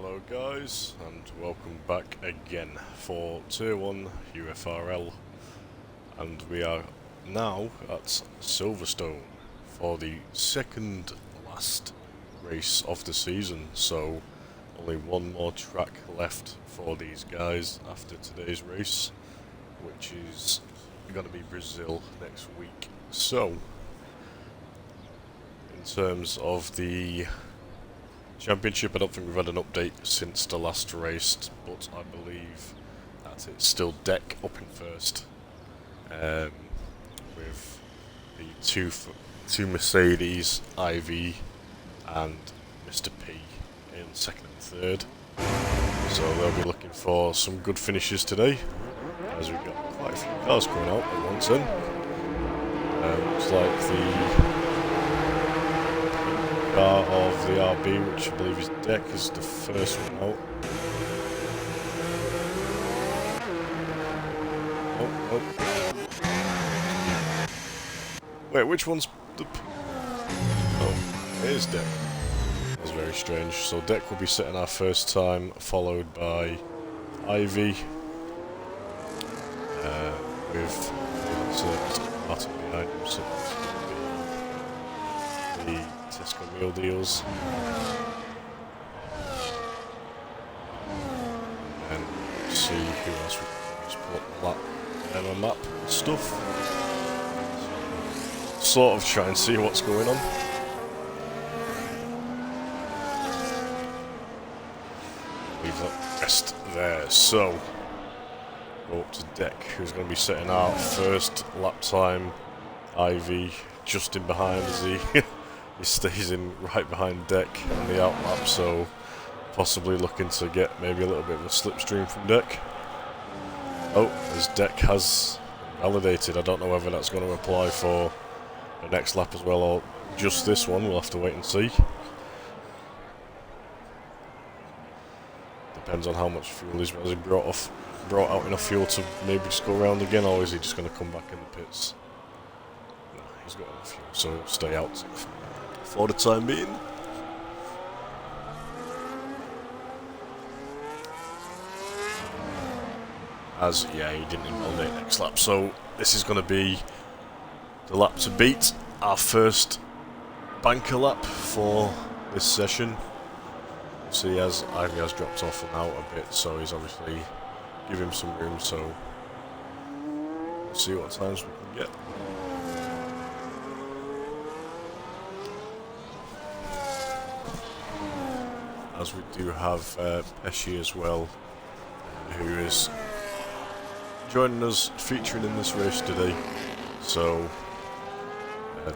Hello guys, and welcome back again for Tier 1 UFRL, and we are now at Silverstone for the second last race of the season, so only one more track left for these guys after today's race, which is going to be Brazil next week. So, in terms of the Championship, I don't think we've had an update since the last race, but I believe that it's still Deck up in first, with the two Mercedes, Ivy and Mr. P in second and third. So they'll be looking for some good finishes today, as we've got quite a few cars coming out at once then. Looks like the car of the RB, which I believe is Deck, is the first one out. Oh. Wait, which one's the... Oh, it is Deck. That's very strange. So Deck will be setting our first time, followed by Ivy, with Martin behind him, so the Tesco meal deals. And see who else we can just put that on a map and stuff. Sort of try and see what's going on. Leave that rest there. So, go up to Deck, who's going to be setting our first lap time. Ivy just in behind as he he stays in right behind Deck on the out lap, so possibly looking to get maybe a little bit of a slipstream from Deck. Oh, as Deck has validated, I don't know whether that's going to apply for the next lap as well or just this one. We'll have to wait and see. Depends on how much fuel he's brought out enough fuel to maybe just go around again, or is he just going to come back in the pits? No, he's got enough fuel, so he'll stay out for the time being. As, yeah, he didn't invalidate next lap, so this is going to be the lap to beat, our first banker lap for this session. See, as Ivy has dropped off and out a bit, so he's obviously give him some room, so we'll see what times we can get. As we do have Pesci as well, who is joining us, featuring in this race today, so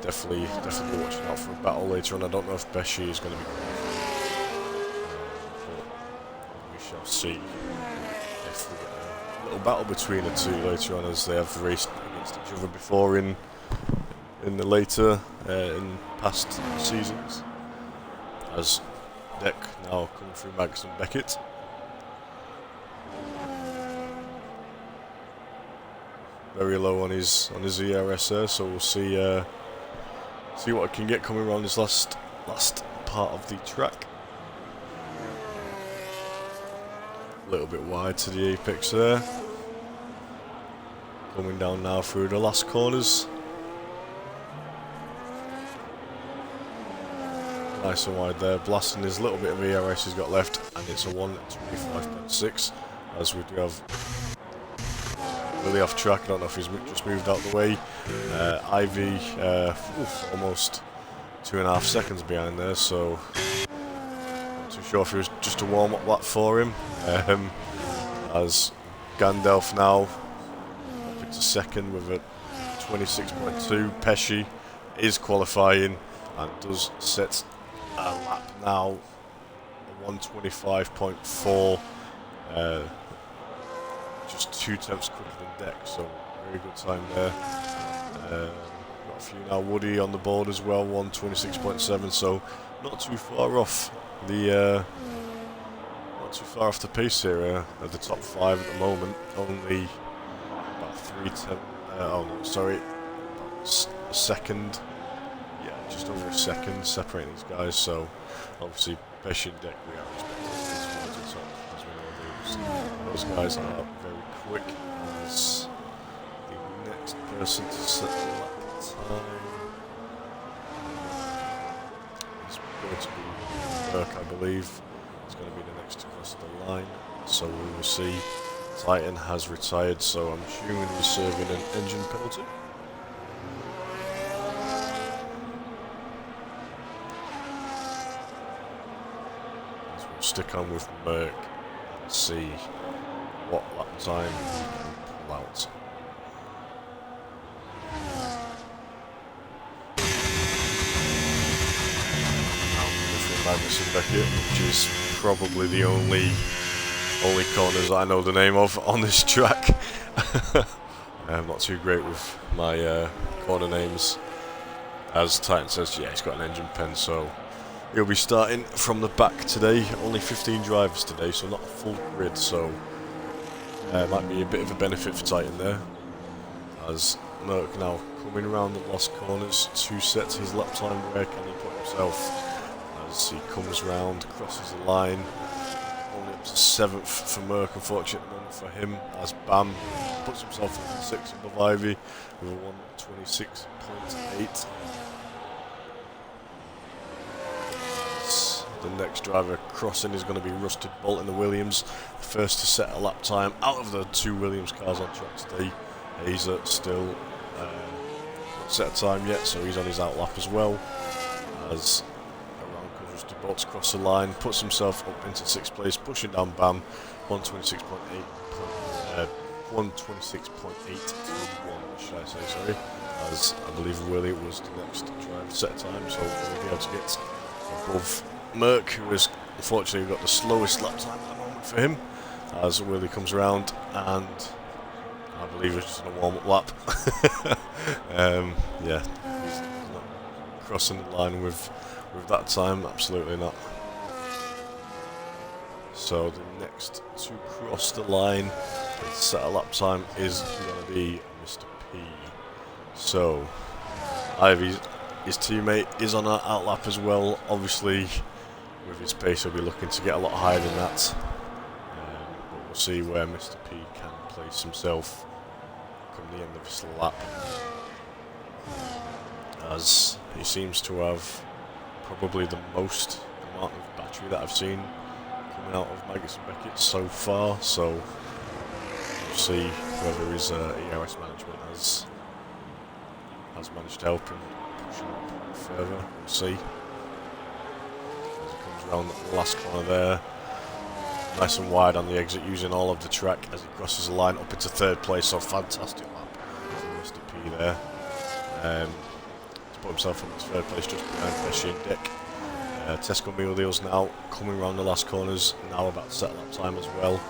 definitely be watching out for a battle later on. I don't know if Pesci is going to be but we shall see if we get a little battle between the two later on, as they have raced against each other before in the later in past seasons. As Deck now coming through Max and Beckett. Very low on his ERS there, so we'll see what I can get coming around this last part of the track. A little bit wide to the apex there. Coming down now through the last corners. Nice and wide there, blasting his little bit of ERS he's got left, and it's a 1:25.6, as we do have really off track. I don't know if he's just moved out the way. Ivy almost 2.5 seconds behind there, so not too sure if it was just a warm-up lap for him. As Gandalf now up into second with a 26.2. Pesci is qualifying and does set a lap now, a 1:25.4, just 2 tenths quicker than Deck, so very good time there. Got a few now. Woody on the board as well, 1:26.7, so not too far off the pace here at the top 5 at the moment. Only about 3 tenths. Oh no, sorry, about a second. Yeah, just over a second separating these guys, so obviously Pesci and Deck we are expecting those guys are very quick, as the next person to set the lap time is going to be Burke, I believe. It's going to be the next to cross the line, so we will see. Titan has retired, so I'm assuming he's serving an engine penalty. So we'll stick on with Merck and see what lap time he can pull out. Magnus and Beckett, which is probably the only corners that I know the name of on this track. I'm not too great with my corner names. As Titan says, yeah, he's got an engine pen, so he'll be starting from the back today. Only 15 drivers today, so not a full grid, so might be a bit of a benefit for Titan there. As Merck now coming around the lost corners to set his lap time, where can he put himself? As he comes round, crosses the line. Only up to 7th for Merck, unfortunately at the moment for him, as Bam puts himself in 6th above Ivy with a 1:26.8. The next driver crossing is going to be Rusted Bolt in the Williams, first to set a lap time out of the 2 Williams cars on track today. Hazer still not set a time yet, so he's on his out lap as well. As Rusted Bolt's across the line, puts himself up into 6th place, pushing down Bam, 1:26.8, 1:26.821, should I say, sorry, as I believe Willie was the next driver set time, so we'll be able to get above Merck, who has unfortunately got the slowest lap time at the moment for him, as Willie comes around, and I believe it's just a warm-up lap. Yeah, he's not crossing the line with that time, absolutely not. So the next to cross the line and set a lap time is going to be Mr. P. So Ivy, his teammate, is on our out lap as well. Obviously, with his pace, he'll be looking to get a lot higher than that. But we'll see where Mr. P can place himself come the end of his lap, as he seems to have probably the most amount of battery that I've seen coming out of Magnus and Beckett so far, so we'll see whether his ERS management has managed to help him push him up further. We'll see. As he comes around the last corner there, nice and wide on the exit, using all of the track as he crosses the line up into 3rd place, so fantastic lap from Mr. P there. Put himself in his 3rd place just behind Pesci and Dick. Tesco Mule Deals now coming around the last corners, now about to set lap time as well,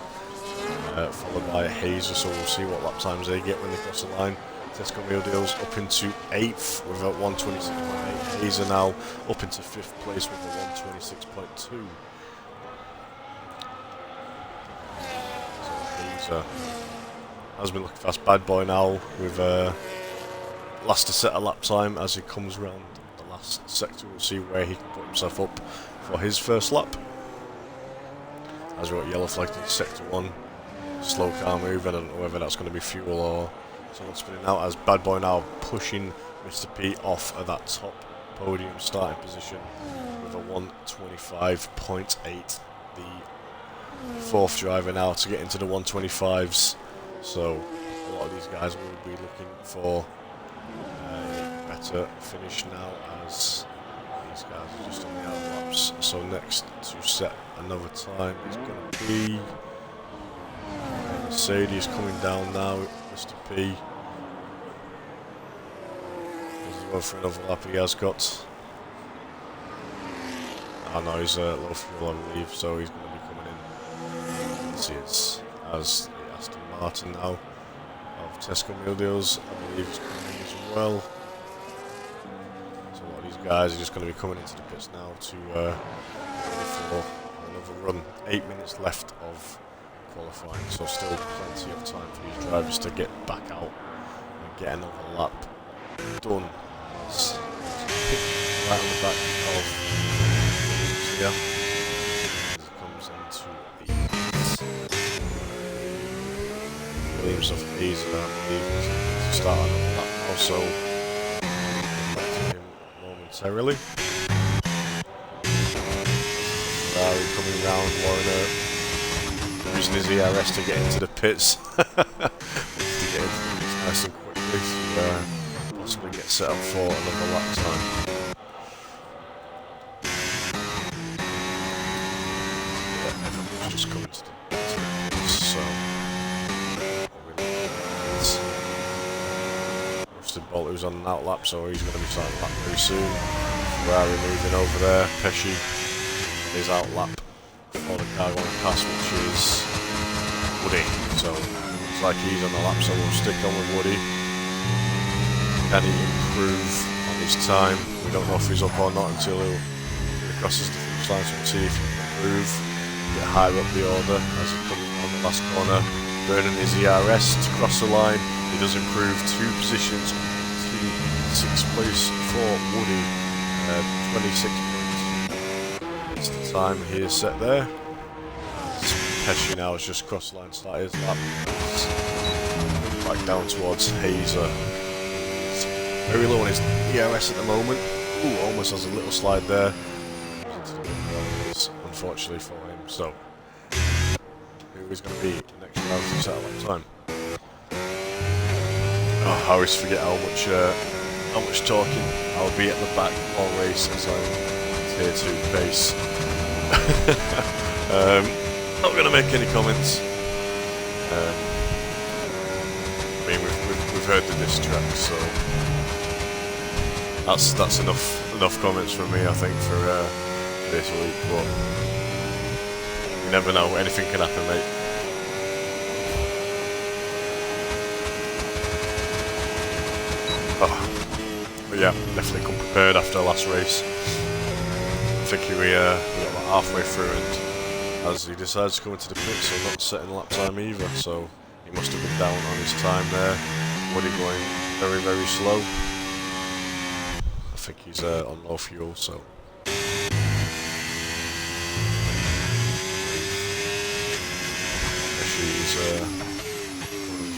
followed by Hazer, so we'll see what lap times they get when they cross the line. Tesco Mule Deals up into 8th with a 1:26.8. Hazer now up into 5th place with a 1:26.2. So Hazer has been looking fast. Bad Boy now with last to set a lap time as he comes round the last sector. We'll see where he can put himself up for his first lap. As we've got yellow flagged in sector 1, slow car move. I don't know whether that's going to be fuel or someone spinning out, as Bad Boy now pushing Mr. P off of that top podium starting position with a 1:25.8. The 4th driver now to get into the 1:25s, so a lot of these guys will be looking for better finish now, as these guys are just on the out laps. So next to set another time is going to be Mercedes coming down now, Mr. P. As he goes for another lap, he has got. Oh no, he's low fuel, I believe, so he's going to be coming in. Let's see, it's as the Aston Martin now of Tesco Mule Deals, I believe, is coming in as well. So a lot of these guys are just going to be coming into the pits now to get ready for another run. 8 minutes left of qualifying, so still plenty of time for these drivers to get back out and get another lap done. It's right on the back of here as it comes into the laps of Hayes, I believe, to start on that now, so back to him momentarily. Ferrari coming round, Warner using his ERS to get into the pits. To get into the pits nice and quickly to possibly get set up for another lap time. Everyone's just coming to the pits, so Rusted Bolt, who's on an out lap, so he's going to be starting lap very soon. Ferrari moving over there, Pesci is out lap for the car going past, which is Woody. So looks like he's on the lap, so we'll stick on with Woody. Can he improve on his time? We don't know if he's up or not until he crosses the finish line, so we'll see if he can improve, get higher up the order as he comes on the last corner. Burning his ERS to cross the line. He does improve 2 positions to 6th place for Woody. 26 points. It's the time he is set there. Pesci now has just crossed the line, started his lap. Back down towards Hazer. He's very low on his ERS at the moment. Ooh, almost has a little slide there. Unfortunately for him. So, who is going to be the next driver to set a lap time? Oh, I always forget how much talking I'll be at the back all race as I'm tier 2 pace. Not going to make any comments. I mean, we've heard the diss track, so that's enough comments from me, I think, for this week. But you never know, anything can happen, mate. Oh. But yeah, definitely come prepared after the last race. I think we got about halfway through, and as he decides to come into the pits, so not setting lap time either, so he must have been down on his time there. Woody going very, very slow. I think he's on low fuel, so.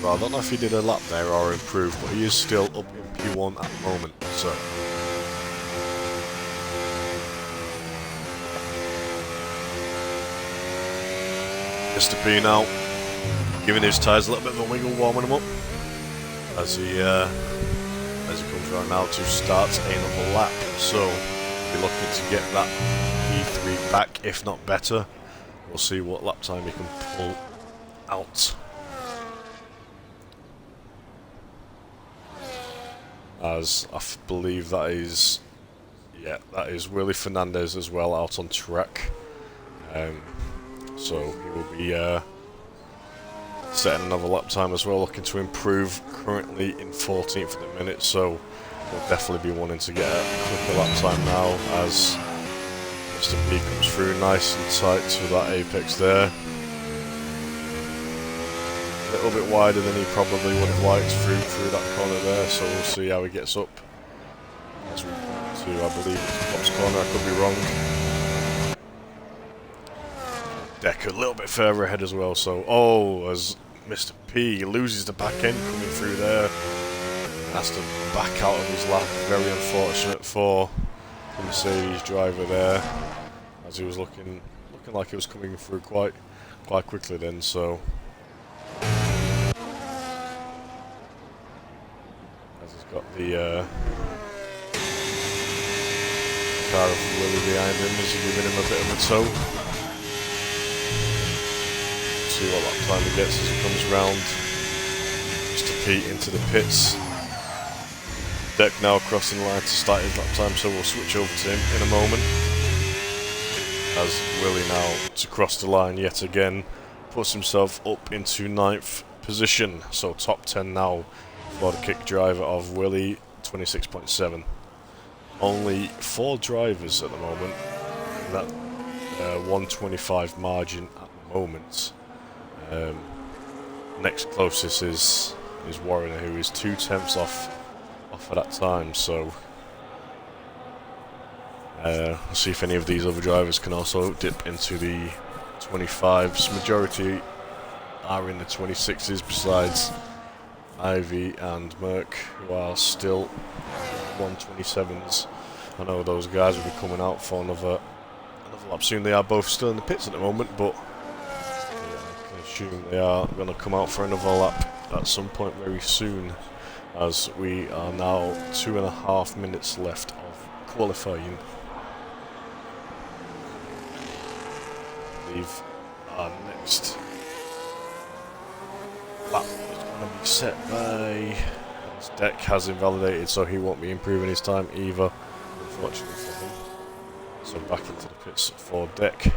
Well, I don't know if he did a lap there or improved, but he is still up in P1 at the moment, so. Mr. P now, giving his tyres a little bit of a wiggle, warming them up, as he comes around now to start another lap, so we're looking to get that P3 back, if not better. We'll see what lap time he can pull out. As I believe that is Willie Fernandez as well out on track. So he will be setting another lap time as well, looking to improve, currently in 14th at the minute, so we'll definitely be wanting to get a quicker lap time now as Mr. P comes through nice and tight to that apex there. A little bit wider than he probably would have liked through that corner there, so we'll see how he gets up as we come to, I believe it's Pop's corner, I could be wrong. Deck a little bit further ahead as well, so as Mr. P loses the back end coming through there, has to back out of his lap. Very unfortunate for the Mercedes driver there, as he was looking like he was coming through quite quickly then, so. As he's got the car of Willie behind him, as he's giving him a bit of a tow. See what lap time he gets as he comes round. Mr. P into the pits. Deck now crossing the line to start his lap time, so we'll switch over to him in a moment. As Willie now to cross the line yet again, puts himself up into 9th position, so top 10 now for the kick driver of Willie, 26.7. Only 4 drivers at the moment in that 125 margin at the moment. Next closest is Warner, who is 2/10 off at that time, so we'll see if any of these other drivers can also dip into the 25s. Majority are in the 26s, besides Ivy and Merck, who are still 127s. I know those guys will be coming out for another lap soon. They are both still in the pits at the moment, but yeah, I can assume they are going to come out for another lap at some point very soon, as we are now 2.5 minutes left of qualifying. I believe our next lap is going to be set by... His deck has invalidated, so he won't be improving his time either, unfortunately for him. So back into the pits for Deck.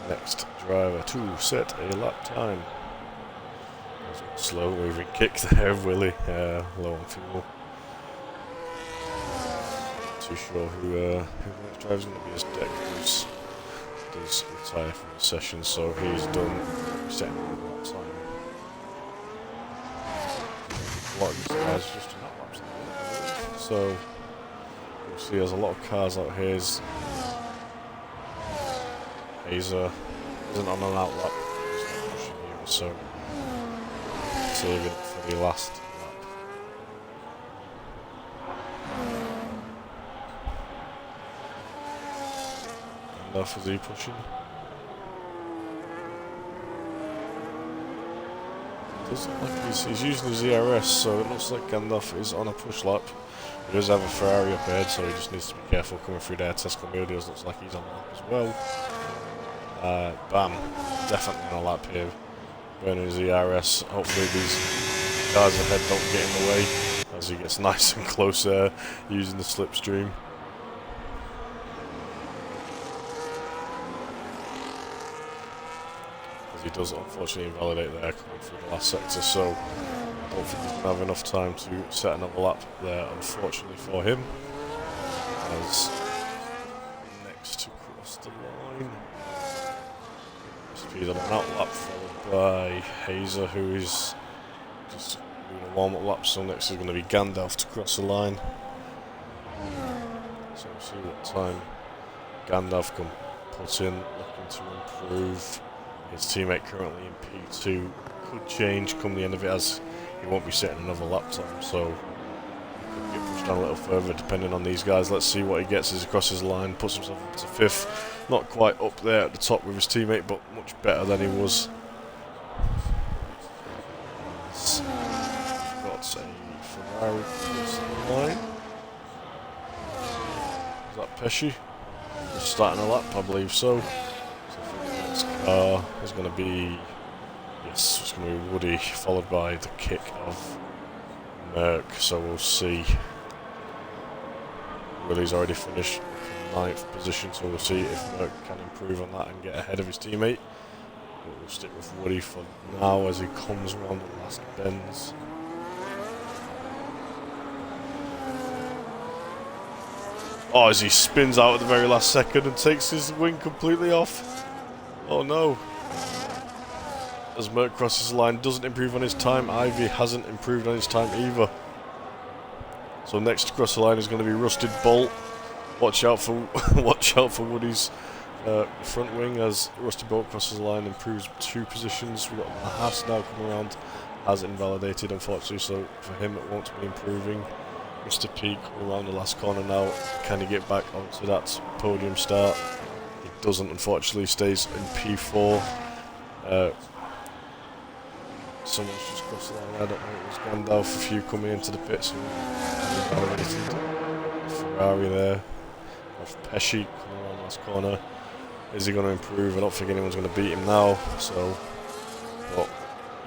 Next driver to set a lap time. Slow moving kick there, Willie. Low on fuel. Not too sure who the next driver's going to be, as Deck does retire from the session, so he's done setting a lap time. A lot of these guys are just doing that laps at the minute, so you'll see there's a lot of cars out here. Hazer isn't on an out lap, he's not pushing either, so saving it for the last lap. Enough, is he pushing? Does look like he's using his ERS, so it looks like Gandalf is on a push lap. He does have a Ferrari up ahead, so he just needs to be careful coming through there. Tesco Medios looks like he's on a lap as well. Bam, definitely on a lap here. Burning his ERS. Hopefully these cars ahead don't get in the way as he gets nice and close there using the slipstream. He does unfortunately invalidate there coming through the last sector, so I don't think he's going to have enough time to set another lap there, unfortunately for him. As next to cross the line, speed on an out lap, followed by Hazer, who is just doing a warm-up lap, so next is going to be Gandalf to cross the line. So we'll see what time Gandalf can put in, looking to improve. His teammate currently in P2 could change come the end of it, as he won't be setting another lap time, so he could get pushed down a little further depending on these guys. Let's see what he gets as he crosses the line, puts himself into 5th. Not quite up there at the top with his teammate, but much better than he was. We've got a Ferrari crossing the line. Is that Pesci? Just starting a lap, I believe so. Is going to be, yes, it's going to be Woody, followed by the kick of Merck, so we'll see. Woody's already finished in 9th position, so we'll see if Merck can improve on that and get ahead of his teammate. But we'll stick with Woody for now as he comes around the last bends. Oh, as he spins out at the very last second and takes his wing completely off. Oh no. As Merck crosses the line, doesn't improve on his time. Ivy hasn't improved on his time either. So next to cross the line is going to be Rusted Bolt. Watch out for Woody's front wing as Rusted Bolt crosses the line, improves 2 positions. We've got the Haas now coming around, has invalidated unfortunately, so for him it won't be improving. Mr. P coming around the last corner now. Can he get back onto that podium start? Doesn't, unfortunately, stays in P4. Someone's just crossed the line, I don't know, it was Gandalf, a few coming into the pits. Ferrari there, off Pesci coming around the last corner. Is he going to improve? I don't think anyone's going to beat him now, so, but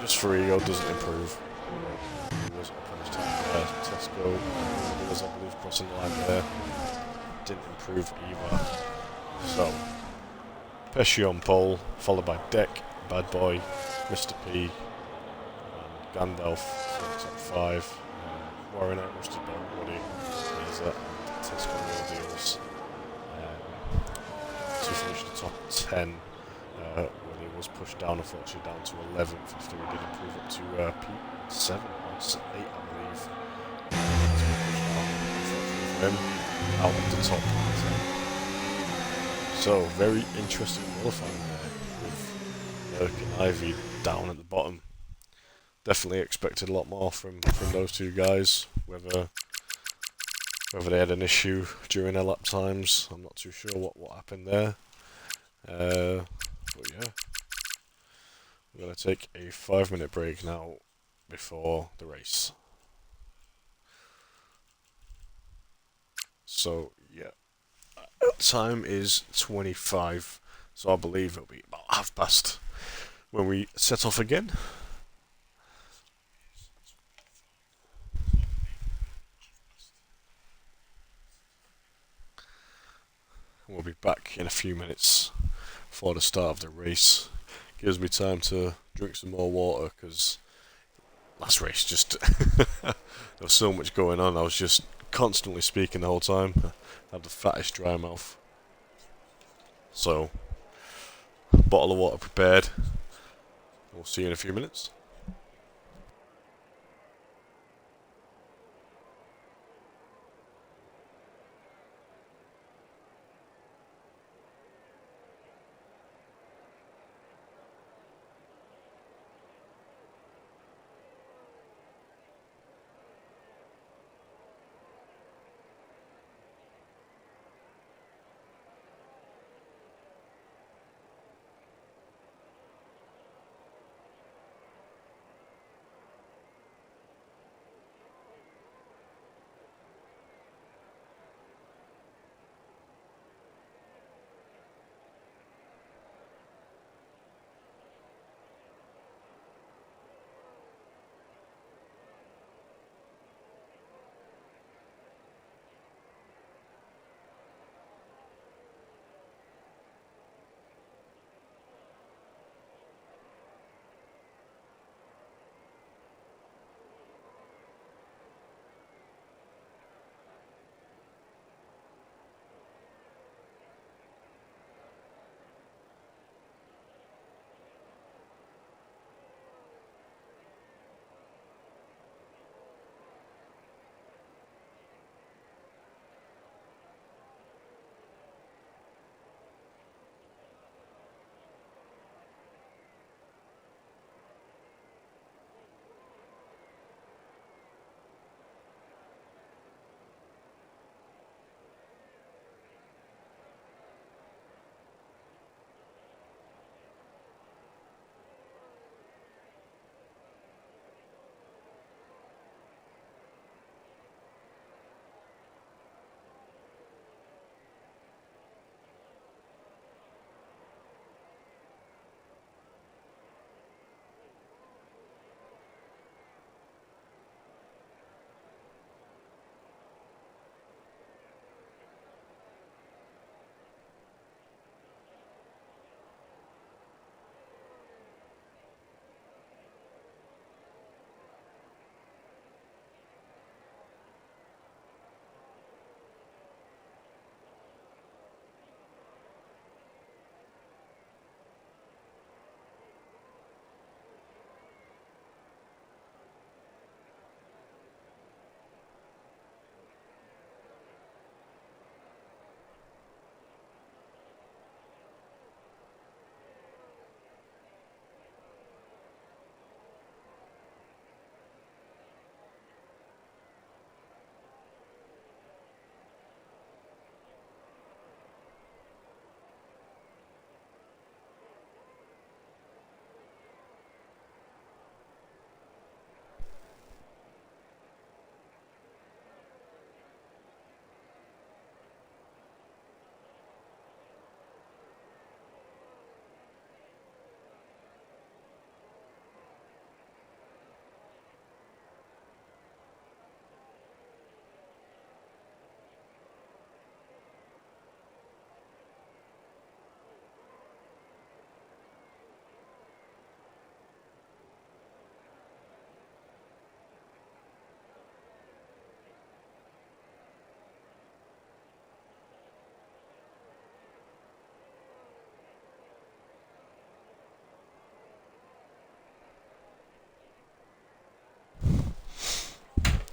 just for ego, doesn't improve. He was up on his time there. Tesco was, I believe, crossing the line there. Didn't improve either. So, Pesci on pole, followed by Deck, Bad Boy, Mr. P, and Gandalf, top 5, Warren at Rusted Bolt, Woody, Lisa, and Tesco Deals. To finish the top 10, Woody was pushed down, unfortunately, down to 11th after we did improve up to P7 or 8, I believe. For him, out of the top 10. So, very interesting qualifying there with Merck and Ivy down at the bottom. Definitely expected a lot more from those two guys. Whether they had an issue during their lap times, I'm not too sure what happened there. But yeah, we're going to take a 5-minute break now before the race. So yeah, time is 25, so I believe it'll be about past when we set off again. We'll be back in a few minutes for the start of the race. Gives me time to drink some more water, because last race just there was so much going on. I was just constantly speaking the whole time. I had the fattest dry mouth. So, bottle of water prepared. We'll see you in a few minutes.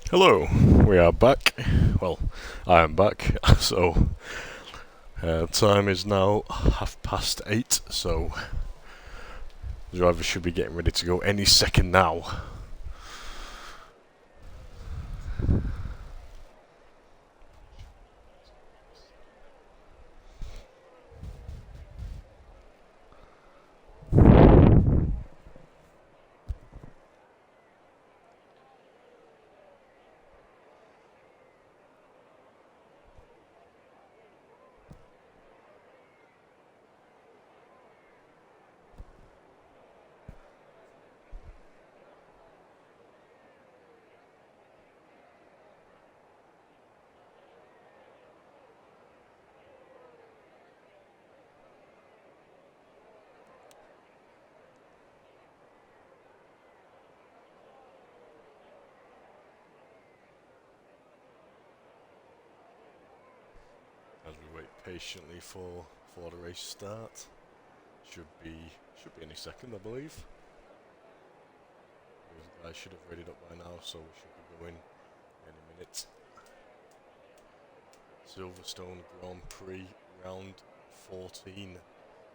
Hello, we are back. Well, I am back. So, time is now 8:30. So, The driver should be getting ready to go any second now. As we wait patiently for the race start, should be any second, I believe. Those guys should have readied up by now, so we should be going any minute. Silverstone Grand Prix round 14,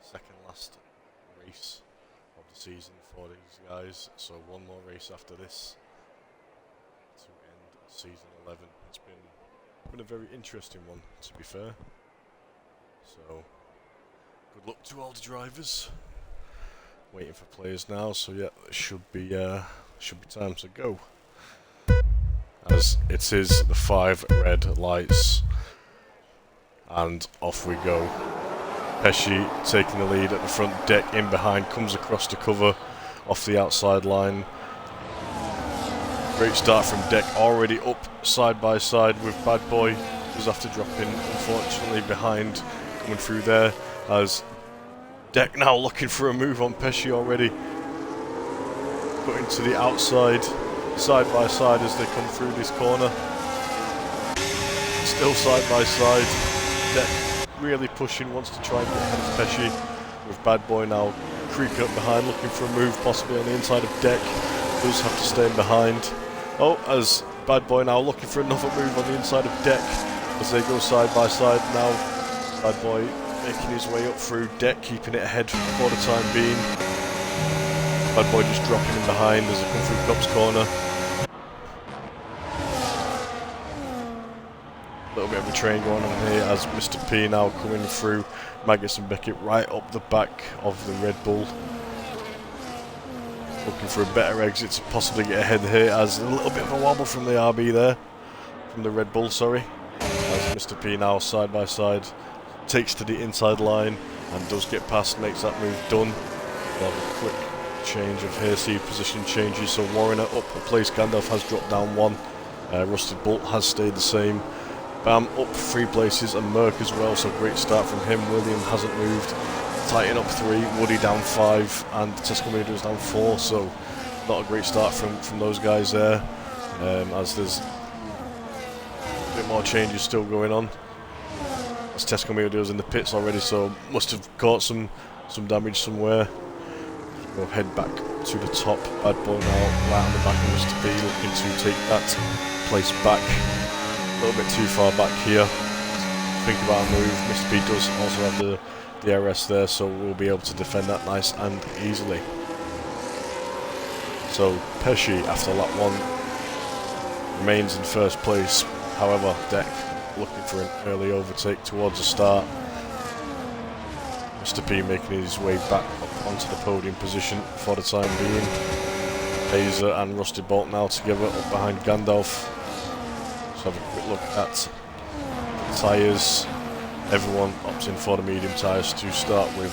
second last race of the season for these guys. So one more race after this to end season 11. It's been a very interesting one, to be fair. So good luck to all the drivers. Waiting for players now, so yeah, it should be time to go. As it is the 5 red lights, and off we go. Pesci taking the lead at the front, Deck in behind, comes across the cover off the outside line. Great start from Deck, already up side by side with Bad Boy, who's after dropping unfortunately behind, coming through there, as Deck now looking for a move on Pesci already. Putting to the outside, side by side as they come through this corner. Still side by side. Deck really pushing, wants to try and get ahead of Pesci. With Bad Boy now creeping up behind, looking for a move possibly on the inside of Deck. Does have to stay behind. Oh, as Bad Boy now looking for another move on the inside of Deck as they go side by side now. Bad Boy making his way up through Deck, keeping it ahead for the time being. Bad Boy just dropping in behind as they come through Cup's corner. A little bit of a train going on here as Mr. P now coming through Maggots and Beckett right up the back of the Red Bull. Looking for a better exit to possibly get ahead here, as a little bit of a wobble from the RB there. From the Red Bull, sorry. As Mr. P now side by side takes to the inside line and does get past, makes that move done. We'll have a quick change of here, see position changes. So Warrener up a place, Gandalf has dropped down 1. Rusted Bolt has stayed the same. Bam up 3 places, and Merck as well, so great start from him. William hasn't moved. Titan up 3, Woody down 5, and Tesco Media down 4, so not a great start from those guys there, as there's a bit more changes still going on. As Tesco Media in the pits already, so must have caught some damage somewhere. We'll head back to the top. Bad Boy now right on the back of Mr. B, looking to take that place back. A little bit too far back here. Think about a move. Mr. B does also have the DRS there, so we'll be able to defend that nice and easily. So Pesci after lap 1 remains in first place. However, Deck looking for an early overtake towards the start. Mr. P making his way back up onto the podium position for the time being. Hazer and Rusted Bolt now together up behind Gandalf. Let's have a quick look at the tyres. Everyone opts in for the medium tyres to start with.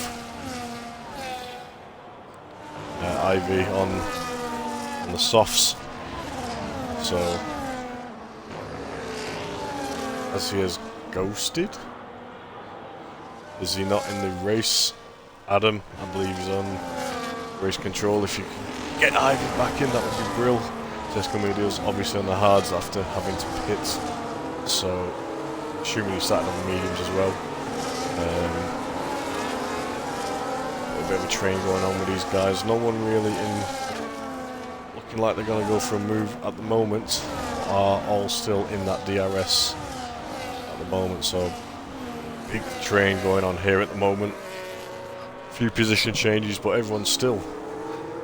Ivy on the softs. So, as he has ghosted, is he not in the race? Adam, I believe, is on race control. If you can get Ivy back in, that would be brilliant. Tesco Media's obviously on the hards after having to pit. So, assuming he's starting on the mediums as well. A little bit of a train going on with these guys. No one really looking like they're going to go for a move at the moment. Are all still in that DRS at the moment. So big train going on here at the moment. A few position changes, but everyone's still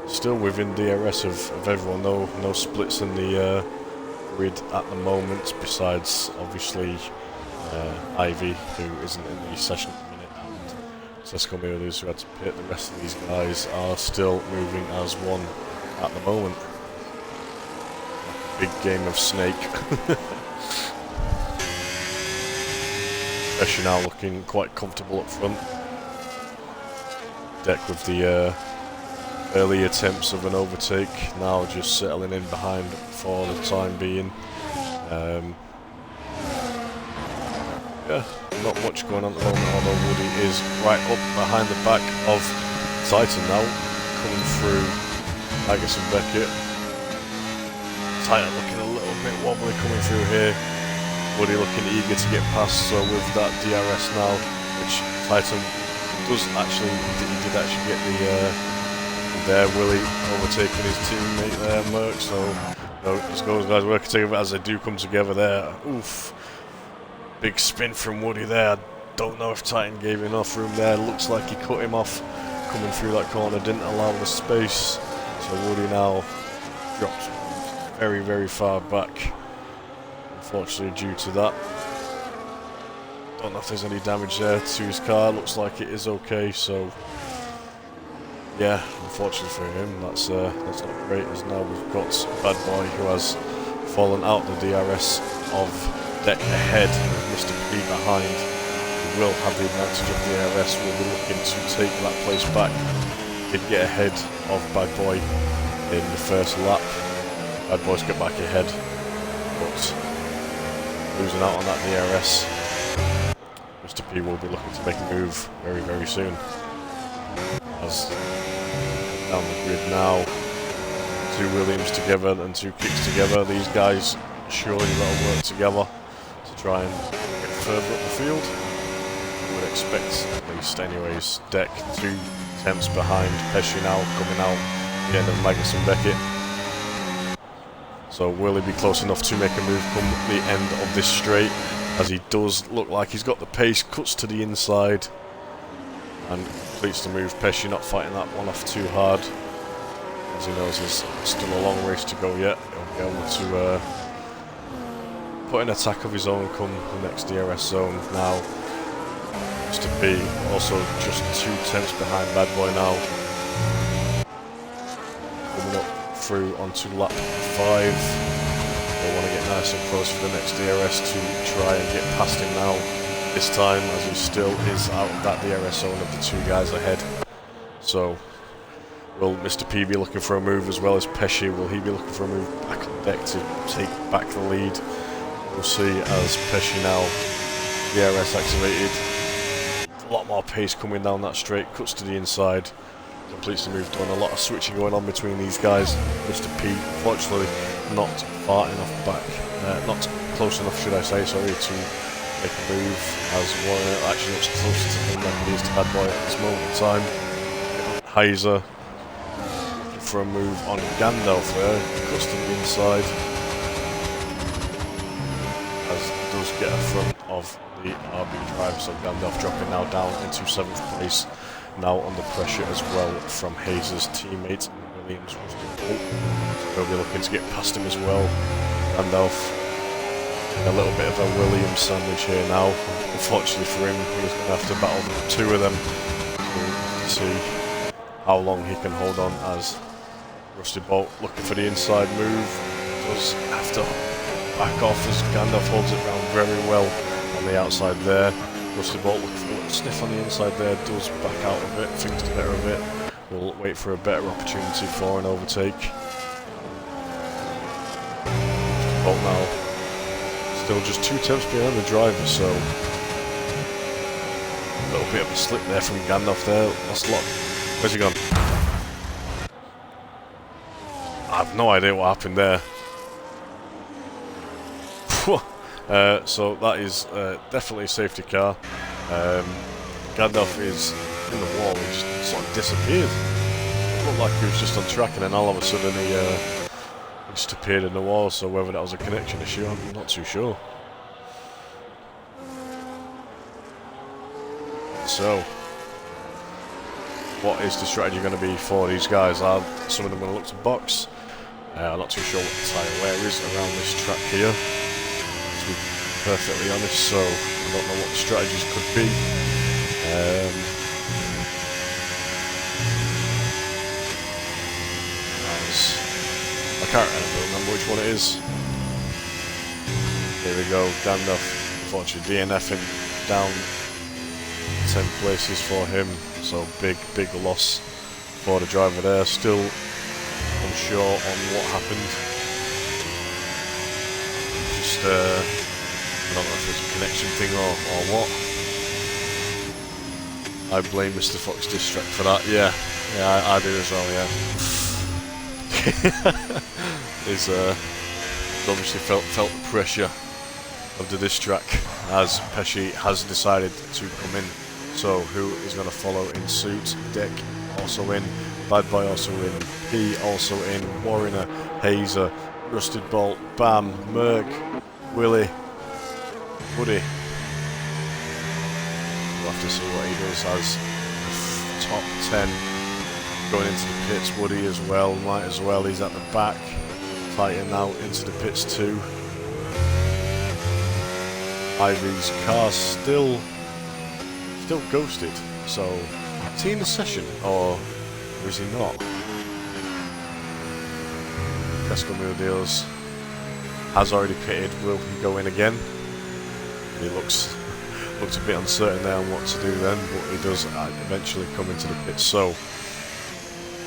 still within DRS of everyone. No splits in the grid at the moment, besides obviously Ivy, who isn't in the session at the minute, and Sesco Mullers, who had to pit. The rest of these guys are still moving as one at the moment. Big game of Snake. Especially now looking quite comfortable up front. Deck with the early attempts of an overtake, now just settling in behind for the time being. Yeah, not much going on at the moment, although Woody is right up behind the back of Titan now, coming through Agus and Beckett. Titan looking a little bit wobbly coming through here. Woody looking eager to get past, so with that DRS now, which Titan does actually, he did actually get the there, Willie overtaking his teammate there, Merck, so just those guys working together as they do come together there. Oof. Big spin from Woody there. I don't know if Titan gave enough room there. Looks like he cut him off coming through that corner, didn't allow the space. So Woody now drops very, very far back, unfortunately, due to that. Don't know if there's any damage there to his car. Looks like it is okay, so yeah, unfortunately for him, that's not great, as now we've got Bad Boy, who has fallen out the DRS of Deck ahead, with Mr. P behind. He will have the advantage of DRS, will be looking to take that place back. Did get ahead of Bad Boy in the first lap. Bad Boy's got back ahead, but losing out on that DRS. Mr. P will be looking to make a move very, very soon. As down the grid now, 2 Williams together and 2 Kicks together. These guys surely will work together to try and get further up the field. I would expect, at least anyways. Deck 2 attempts behind. Pesci now coming out at the end of Magnus and Beckett. So will he be close enough to make a move come the end of this straight? As he does look like he's got the pace, cuts to the inside and completes the move. Pesci not fighting that one off too hard, as he knows there's still a long race to go yet. He'll be able to put an attack of his own come the next DRS zone. Now Mr. B also just 2 tenths behind Bad Boy now, coming up through onto lap 5. They want to get nice and close for the next DRS to try and get past him now, this time, as he still is out of that DRS zone of the 2 guys ahead. So will Mr. P be looking for a move as well as Pesci? Will he be looking for a move back on deck to take back the lead? We'll see, as Pesci now DRS activated. A lot more pace coming down that straight, cuts to the inside, completes the move, done. A lot of switching going on between these guys. Mr. P, fortunately, not far enough back, not close enough, should I say, sorry, to make a move, as Warner actually looks closer to him than he is to Bad Boy at this moment in time. Heiser looking for a move on Gandalf there, cuts to the inside, as it does get a front of the RB driver, so Gandalf dropping now down into 7th place, now under pressure as well from Hayes' teammate Williams. They'll be looking to get past him as well. Gandalf a little bit of a Williams sandwich here now. Unfortunately for him, he's going to have to battle 2 of them to see how long he can hold on, as Rusty Bolt looking for the inside move. Does have to back off as Gandalf holds it round very well on the outside there. Rusty Bolt looking for a little sniff on the inside there, does back out of it, thinks the better of it. We'll wait for a better opportunity for an overtake. Rusty Bolt now still just 2 tenths behind the driver, so a little bit of a slip there from Gandalf there. Lost a lot. Where's he gone? I have no idea what happened there. So that is definitely a safety car. Gandalf is in the wall, he just sort of disappeared. It looked like he was just on track, and then all of a sudden he just appeared in the wall, so whether that was a connection issue, I'm not too sure. So what is the strategy going to be for these guys? Are some of them going to look to box? I'm not too sure what the tyre wear is around this track here, to be perfectly honest, so I don't know what the strategies could be. I can't remember which one it is. Here we go, Gandalf, unfortunately DNFing down 10 places for him, so big loss for the driver there. Still unsure on what happened. Just, I don't know if it's a connection thing or what. I blame Mr. Fox Distract for that, yeah, I do as well, yeah. He's obviously felt the pressure of the diss track as Pesci has decided to come in. So who is going to follow in suit? Deck also in, Bad Boy also in, P also in, Warriner, Hazer, Rusted Bolt, Bam, Merc, Willie, Woody. We'll have to see what he does as top 10 going into the pits. Woody as well, might as well, he's at the back. Titan now into the pits too. Ivy's car still ghosted, so is he in the session or is he not? Casco Mule Deals has already pitted. Will he go in again? He looks a bit uncertain there on what to do then, but he does eventually come into the pits. So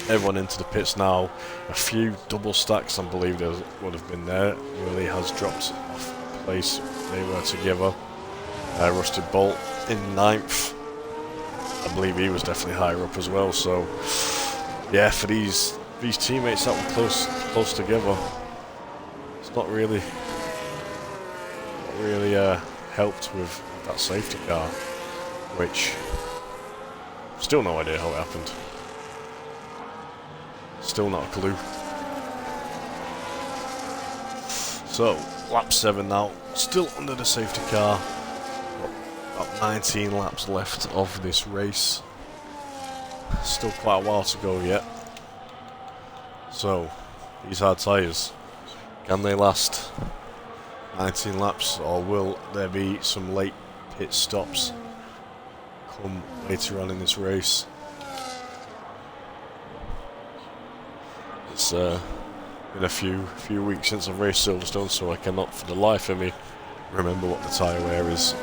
everyone into the pits now. A few double stacks, I believe there would have been there. Willie has dropped off the place they were together. Rusted Bolt in 9th. I believe he was definitely higher up as well. So yeah, for these teammates that were close together, it's not really helped with that safety car, which still no idea how it happened. Still not a clue. So, lap 7 now, still under the safety car. Got about 19 laps left of this race. Still quite a while to go yet. So, these hard tyres, can they last 19 laps, or will there be some late pit stops come later on in this race? It's been a few weeks since I've raced Silverstone, so I cannot for the life of me remember what the tyre wear is.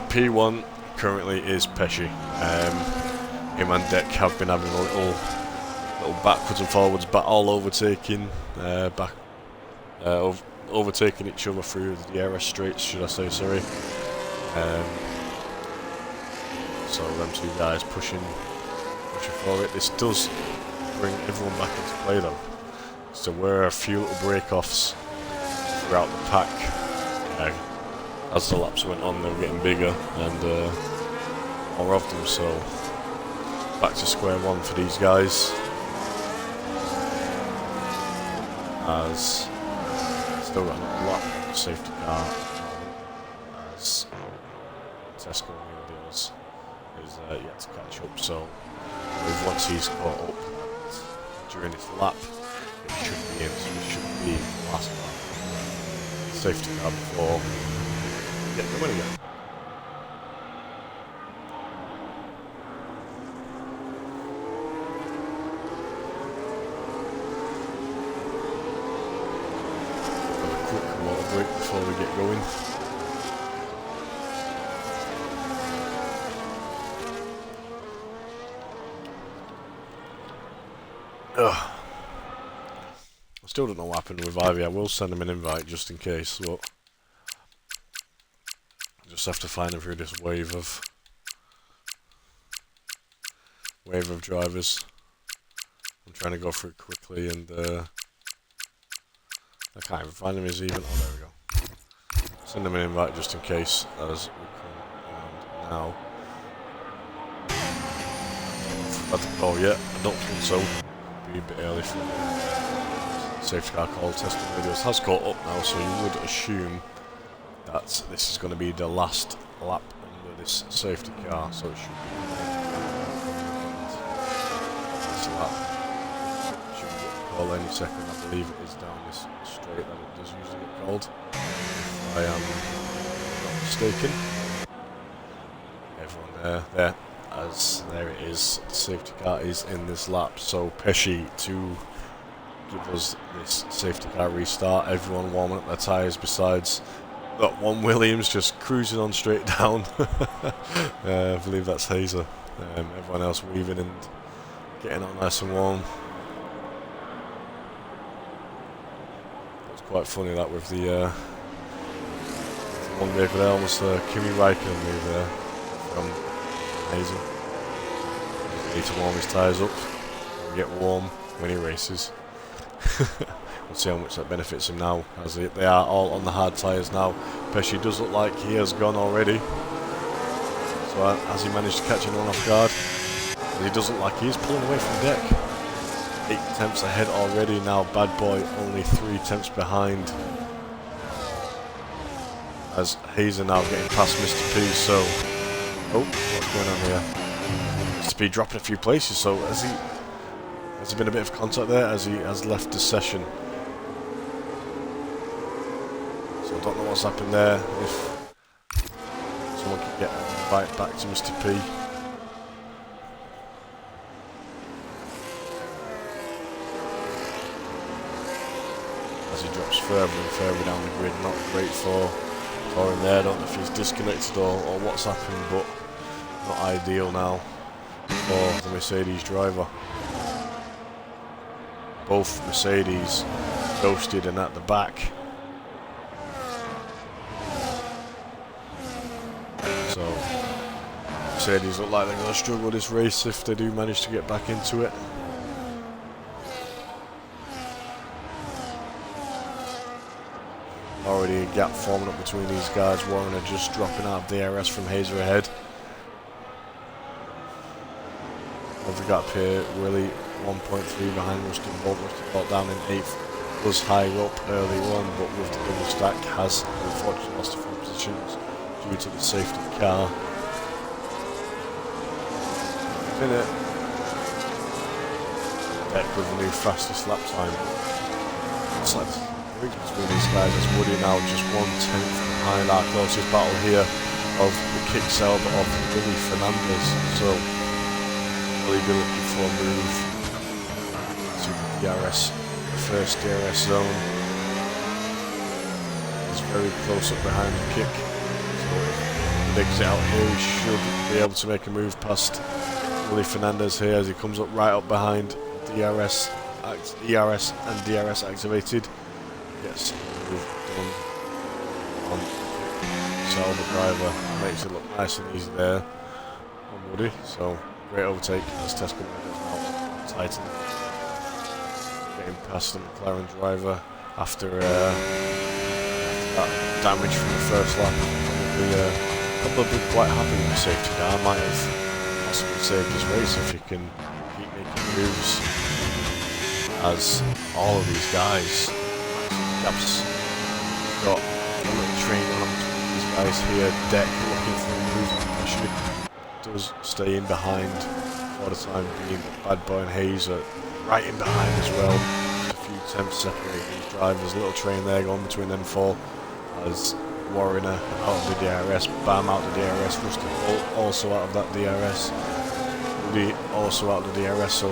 P1 currently is Pesci. Him and Deck have been having a little backwards and forwards battle, overtaking overtaking each other through the DRS straights, should I say, sorry. So them two guys pushing for it. This does bring everyone back into play though. So there were a few little break-offs throughout the pack. As the laps went on, they were getting bigger and more of them, so back to square one for these guys. As still got a lot of safety car as Tesco Wheel Deals is yet to catch up, so once he's caught up during his lap, it should be in, so it should be last lap. Safety car before getting the win again. Got a quick water break before we get going. I still don't know what happened with Ivy. I will send him an invite just in case, but I just have to find him through this wave of drivers. I'm trying to go through it quickly and I can't even find him as even. Oh, there we go. Send him an invite just in case as we come around now. Had the call yet? I don't think so. Be a bit early for the safety car call. Testing videos has caught up now, so you would assume that this is going to be the last lap under this safety car, so it should be this lap. Should get called any second. I believe it is down this straight that it does usually get called. If I am not mistaken. Everyone there, as there it is. The safety car is in this lap, so Pesci to give us this safety car restart. Everyone warming up their tyres besides that one Williams just cruising on straight down. I believe that's Hazer. Everyone else weaving and getting on nice and warm. It's quite funny that with the one vehicle there, almost Kimi Raikkonen move there from Hazer. Need to warm his tyres up and get warm when he races. We'll see how much that benefits him now, as they are all on the hard tyres now. Pesci does look like he has gone already. So has he managed to catch anyone off guard? But he does look like he is pulling away from deck. 8 tenths ahead already now. Bad Boy only 3 tenths behind. As Hazer now getting past Mr. P. So, oh, what's going on here? Mr. P dropping a few places. So has there been a bit of contact there as he has left the session? So I don't know what's happened there. If someone could get right back to Mr. P. As he drops further and further down the grid. Not great for him there. I don't know if he's disconnected or what's happened, but not ideal now for the Mercedes driver. Both Mercedes ghosted and at the back. So Mercedes look like they're going to struggle this race if they do manage to get back into it. Already a gap forming up between these guys. Warner just dropping out of DRS from Hazer ahead. What have we got up here? Willie 1.3 behind Rusty Bolt. Rusty Bolt down in 8th. Was higher up early on, but with the double stack has unfortunately lost a few positions due to the safety car. In it. Deck with the new fastest lap time. It's like between these guys as Woody now just 1 tenth behind our closest battle here of the kick salver of Willie Fernandez. So really be looking for a move to the DRS, the first DRS zone. He's very close up behind the kick. So if he digs it out here, he should be able to make a move past Willie Fernandez here as he comes up right up behind ERS and DRS activated. Gets move done on Salva driver, makes it look nice and easy there on Woody. So great overtake as Tesco now Titan getting past the McLaren driver after that damage from the first lap. Probably quite happy with the safety car. Might have possibly saved his race if he can keep making moves, as all of these guys gaps got a little train on these guys here. Deck looking for a move. Actually does stay in behind for the time being. Bad Boy and Hazer right in behind as well. Just a few attempts separating these drivers. Little train there going between them four as Warner out of the DRS, Bam out of the DRS, Rusty Bolt also out of that DRS, Woody also out of the DRS, so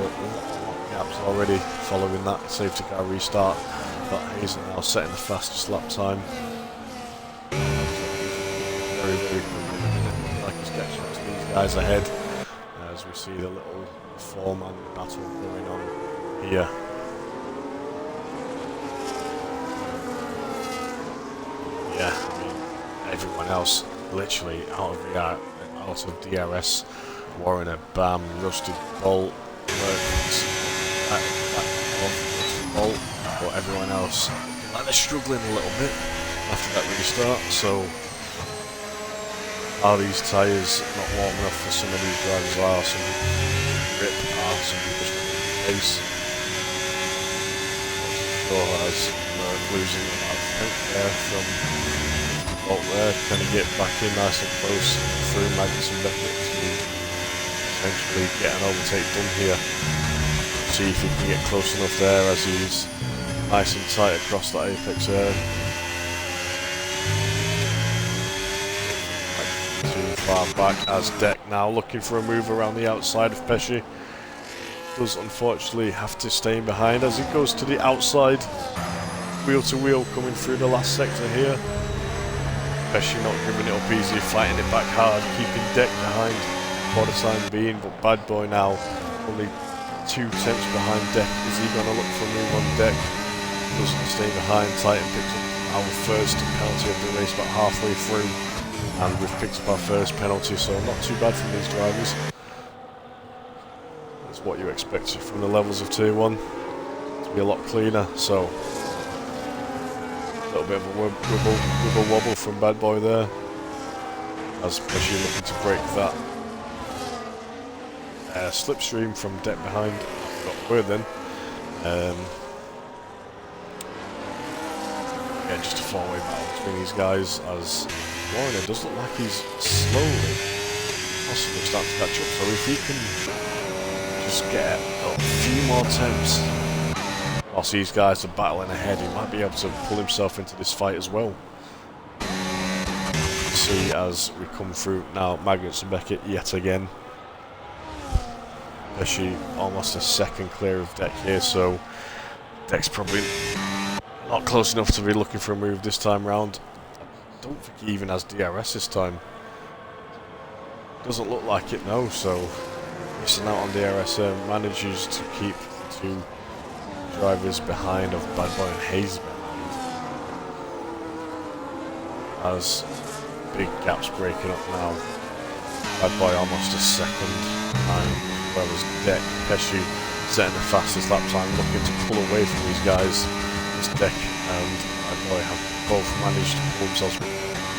gaps already following that safety car restart. But Hazer now setting the fastest lap time. Very, very quick in a minute, like he's catching up to these guys ahead as we see the little 4-man battle going on here. Yeah, I mean, everyone else literally out of DRS. Warner, Bam, Rusty Bolt, Bolt, but everyone else like they're struggling a little bit after that restart. So are these tyres not warm enough for some of these drivers? Are some grip? Are some people just not in pace? Sure as losing about 10 there from fault there, trying to get back in nice and close through Magnus and Beckett to eventually get an overtake done here. See if he can get close enough there as he's nice and tight across that apex there. Too far back as Deck now looking for a move around the outside of Pesci. Does unfortunately have to stay behind as he goes to the outside. Wheel to wheel coming through the last sector here. Pesci not giving it up easy, fighting it back hard, keeping Deck behind for the time being, but Bad Boy now only 2 tenths behind Deck. Is he going to look for a move on Deck? Doesn't stay behind. Titan picks up our first penalty of the race about halfway through, and we've picked up our first penalty, so not too bad from these drivers. That's what you expect from the levels of Tier 1, to be a lot cleaner. So a little bit of a wibble wobble from Bad Boy there, as Pesci looking to break that slipstream from Deck behind. I forgot the word then. Yeah, just a four-way battle between these guys, as Warner does look like he's slowly possibly starting to catch up. So if he can just get a few more attempts whilst these guys are battling ahead, he might be able to pull himself into this fight as well. See as we come through now, Magnus and Beckett yet again. Pesci almost a second clear of Deck here, so Deck's probably not close enough to be looking for a move this time round. I don't think he even has DRS this time. Doesn't look like it, no, so missing out on DRS. Manages to keep the 2 drivers behind of Bad Boy and Hayes behind, as big gaps breaking up now. Bad Boy almost a second behind, whereas Deck, Pesci setting the fastest lap time, looking to pull away from these guys. As Deck and Bad Boy have both managed to pull themselves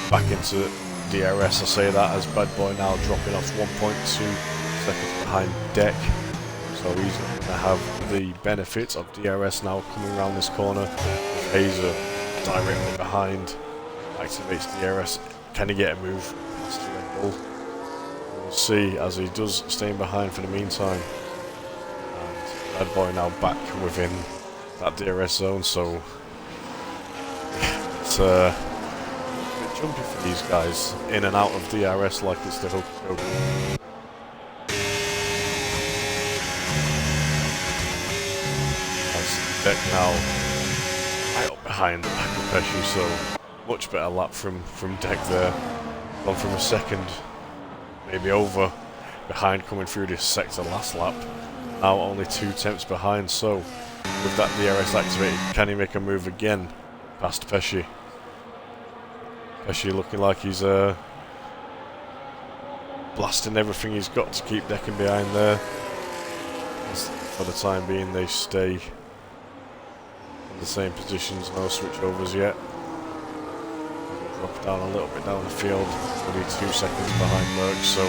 back into DRS. I say that as Bad Boy now dropping off 1.2 seconds behind Deck, so he's going to have the benefit of DRS now coming around this corner. Hazer directly behind, activates DRS. Can he get a move past the Red Bull? We'll see, as he does staying behind for the meantime. And Bad Boy now back within that DRS zone, so it's a bit jumpy for these guys, in and out of DRS like it's the hook. As Deck now right up behind the back of Pesci, so much better lap from Deck there. Gone from a second, maybe over, behind coming through this sector last lap. Now only 2 tenths behind, so with that DRS activated, can he make a move again past Pesci? Pesci looking like he's blasting everything he's got to keep Decking behind there. For the time being, they stay in the same positions, no switchovers yet. Drop down a little bit down the field, only 2 seconds behind Merck, so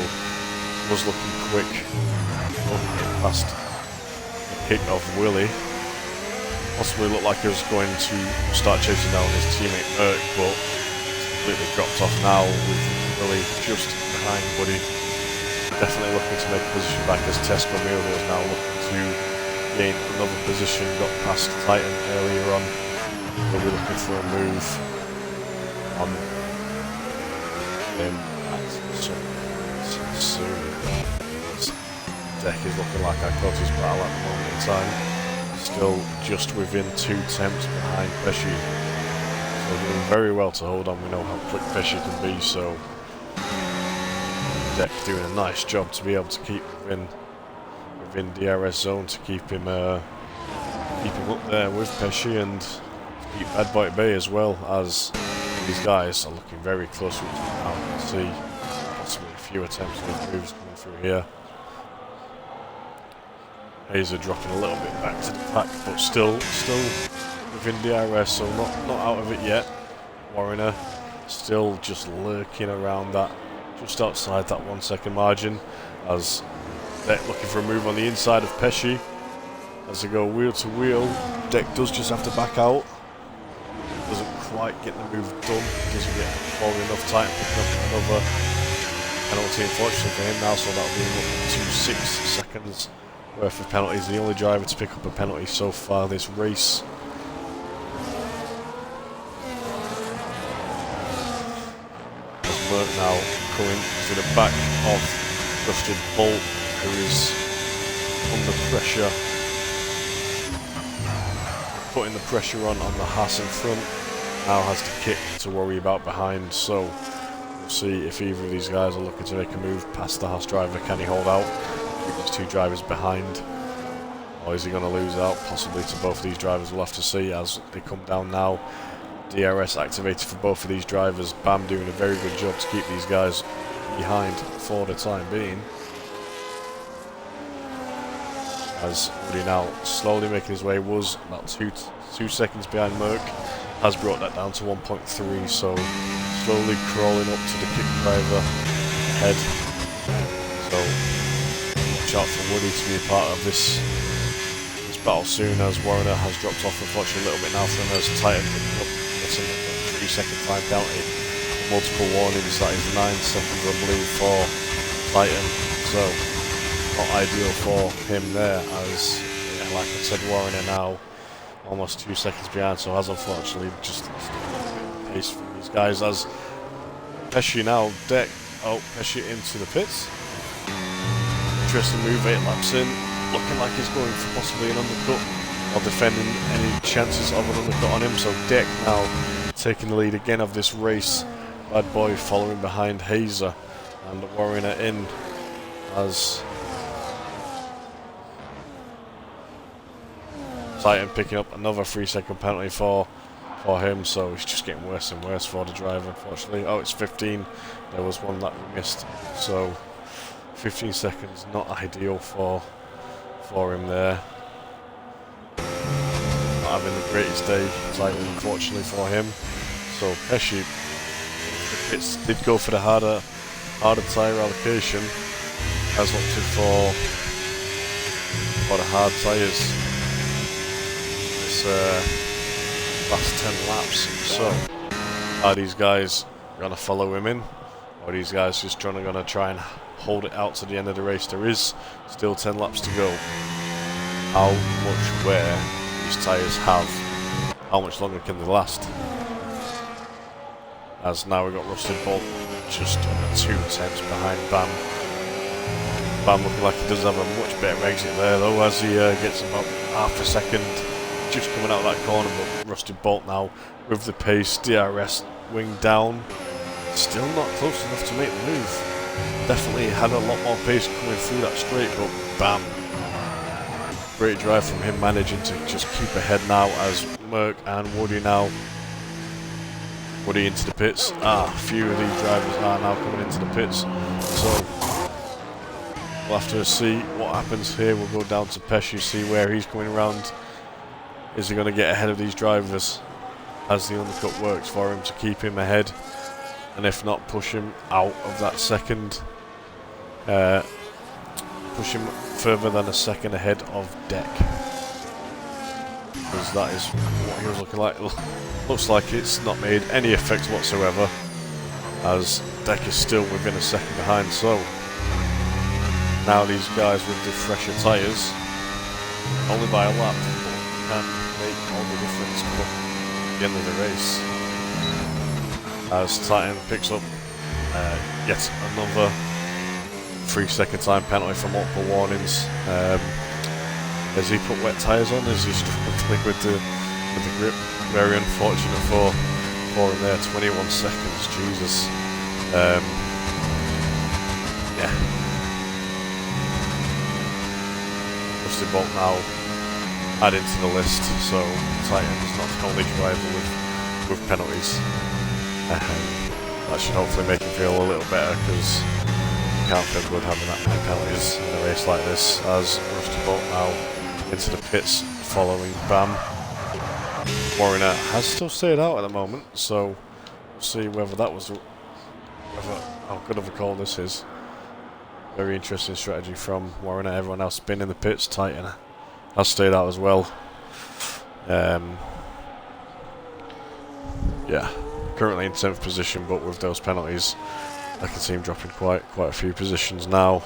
was looking quick. Past the kick of Willie. Possibly looked like he was going to start chasing down his teammate Merck, but completely dropped off now with Willie just behind Buddy. Definitely looking to make a position back as Tesco Amelia is now looking to gain another position. Got past Titan earlier on. We'll be looking for a move on him soon. Deck is looking like our closest battle at the moment in time. Still just within 2 tenths behind Pesci. So doing very well to hold on. We know how quick Pesci can be, so Deck doing a nice job to be able to keep within DRS zone, to keep him up there with Pesci, and keep Bad Boy at bay as well, as these guys are looking very close to each other now. You can see possibly a few attempts with moves coming through here. Hazer dropping a little bit back to the pack, but still within DRS, so not out of it yet. Warner still just lurking around that, just outside that 1 second margin, as Deck looking for a move on the inside of Pesci. As they go wheel to wheel, Deck does just have to back out. Doesn't quite quite getting the move done. Doesn't get forward enough. Titan picking up another penalty, unfortunately for him now, so that'll be up to 6 seconds worth of penalties. The only driver to pick up a penalty so far this race. Merck now coming to the back of Rusted Bolt, who is under pressure, putting the pressure on the Haas in front. Now has to kick to worry about behind, so we'll see if either of these guys are looking to make a move past the Haas driver. Can he hold out? Keep these two drivers behind, or is he going to lose out? Possibly to both of these drivers. We'll have to see as they come down now. DRS activated for both of these drivers. Bam doing a very good job to keep these guys behind for the time being. As Woody now slowly making his way, was about two seconds behind Merck. Has brought that down to 1.3, so slowly crawling up to the kick driver ahead. So watch out for Woody to be a part of this battle soon, as Warner has dropped off unfortunately a little bit now from as Titan picking up a 3-second time penalty. Multiple warnings, that is 9 seconds I believe for Titan, so not ideal for him there, as yeah, like I said, Warner now almost 2 seconds behind, so has unfortunately just pace from these guys. As Pesci now Pesci into the pits. Interesting move, 8 laps in, looking like he's going for possibly an undercut, or defending any chances of an undercut on him. So Deck now taking the lead again of this race. Bad Boy following behind Hazer, and Warner in as Titan picking up another 3-second penalty for him, so it's just getting worse and worse for the driver, unfortunately. Oh, it's 15. There was one that we missed, so 15 seconds, not ideal for him there. Not having the greatest day, Titan, unfortunately for him. So Pesci, the pits did go for the harder tyre allocation, has opted for the hard tyres. Last 10 laps, so are these guys going to follow him in, or are these guys just gonna try and hold it out to the end of the race? There is still 10 laps to go. How much wear these tyres have, how much longer can they last? As now we've got Rusted Bolt just under 2 tenths behind Bam. Bam looking like he does have a much better exit there though, as he gets about half a second just coming out of that corner. But Rusted Bolt now with the pace, DRS wing down, still not close enough to make the move. Definitely had a lot more pace coming through that straight, but bam, great drive from him, managing to just keep ahead now as Merck and Woody now. Woody into the pits. A few of these drivers are now coming into the pits, so we'll have to see what happens here. We'll go down to Pesci, see where he's coming around. Is he going to get ahead of these drivers as the undercut works for him to keep him ahead, and if not, push him out of that second, push him further than a second ahead of Deck, because that is what he was looking like. Looks like it's not made any effect whatsoever, as Deck is still within a second behind. So now these guys with the fresher tyres, only by a lap, can make all the difference come the end of the race. As Titan picks up yet another 3-second time penalty for multiple warnings. Has he put wet tyres on? Is he struggling with the grip? Very unfortunate for him there. 21 seconds, Jesus. Yeah. Rusted Bolt now adding to the list, so Titan is not the only driver with penalties. That should hopefully make him feel a little better, because you can't feel good having that many penalties in a race like this. As Rusted Bolt now into the pits following Bam. Warner has still stayed out at the moment, so we'll see whether that was how good of a call this is. Very interesting strategy from Warner. Everyone else has been in the pits. Titan has stayed out as well. yeah, currently in 10th position, but with those penalties, I can see him dropping quite a few positions now.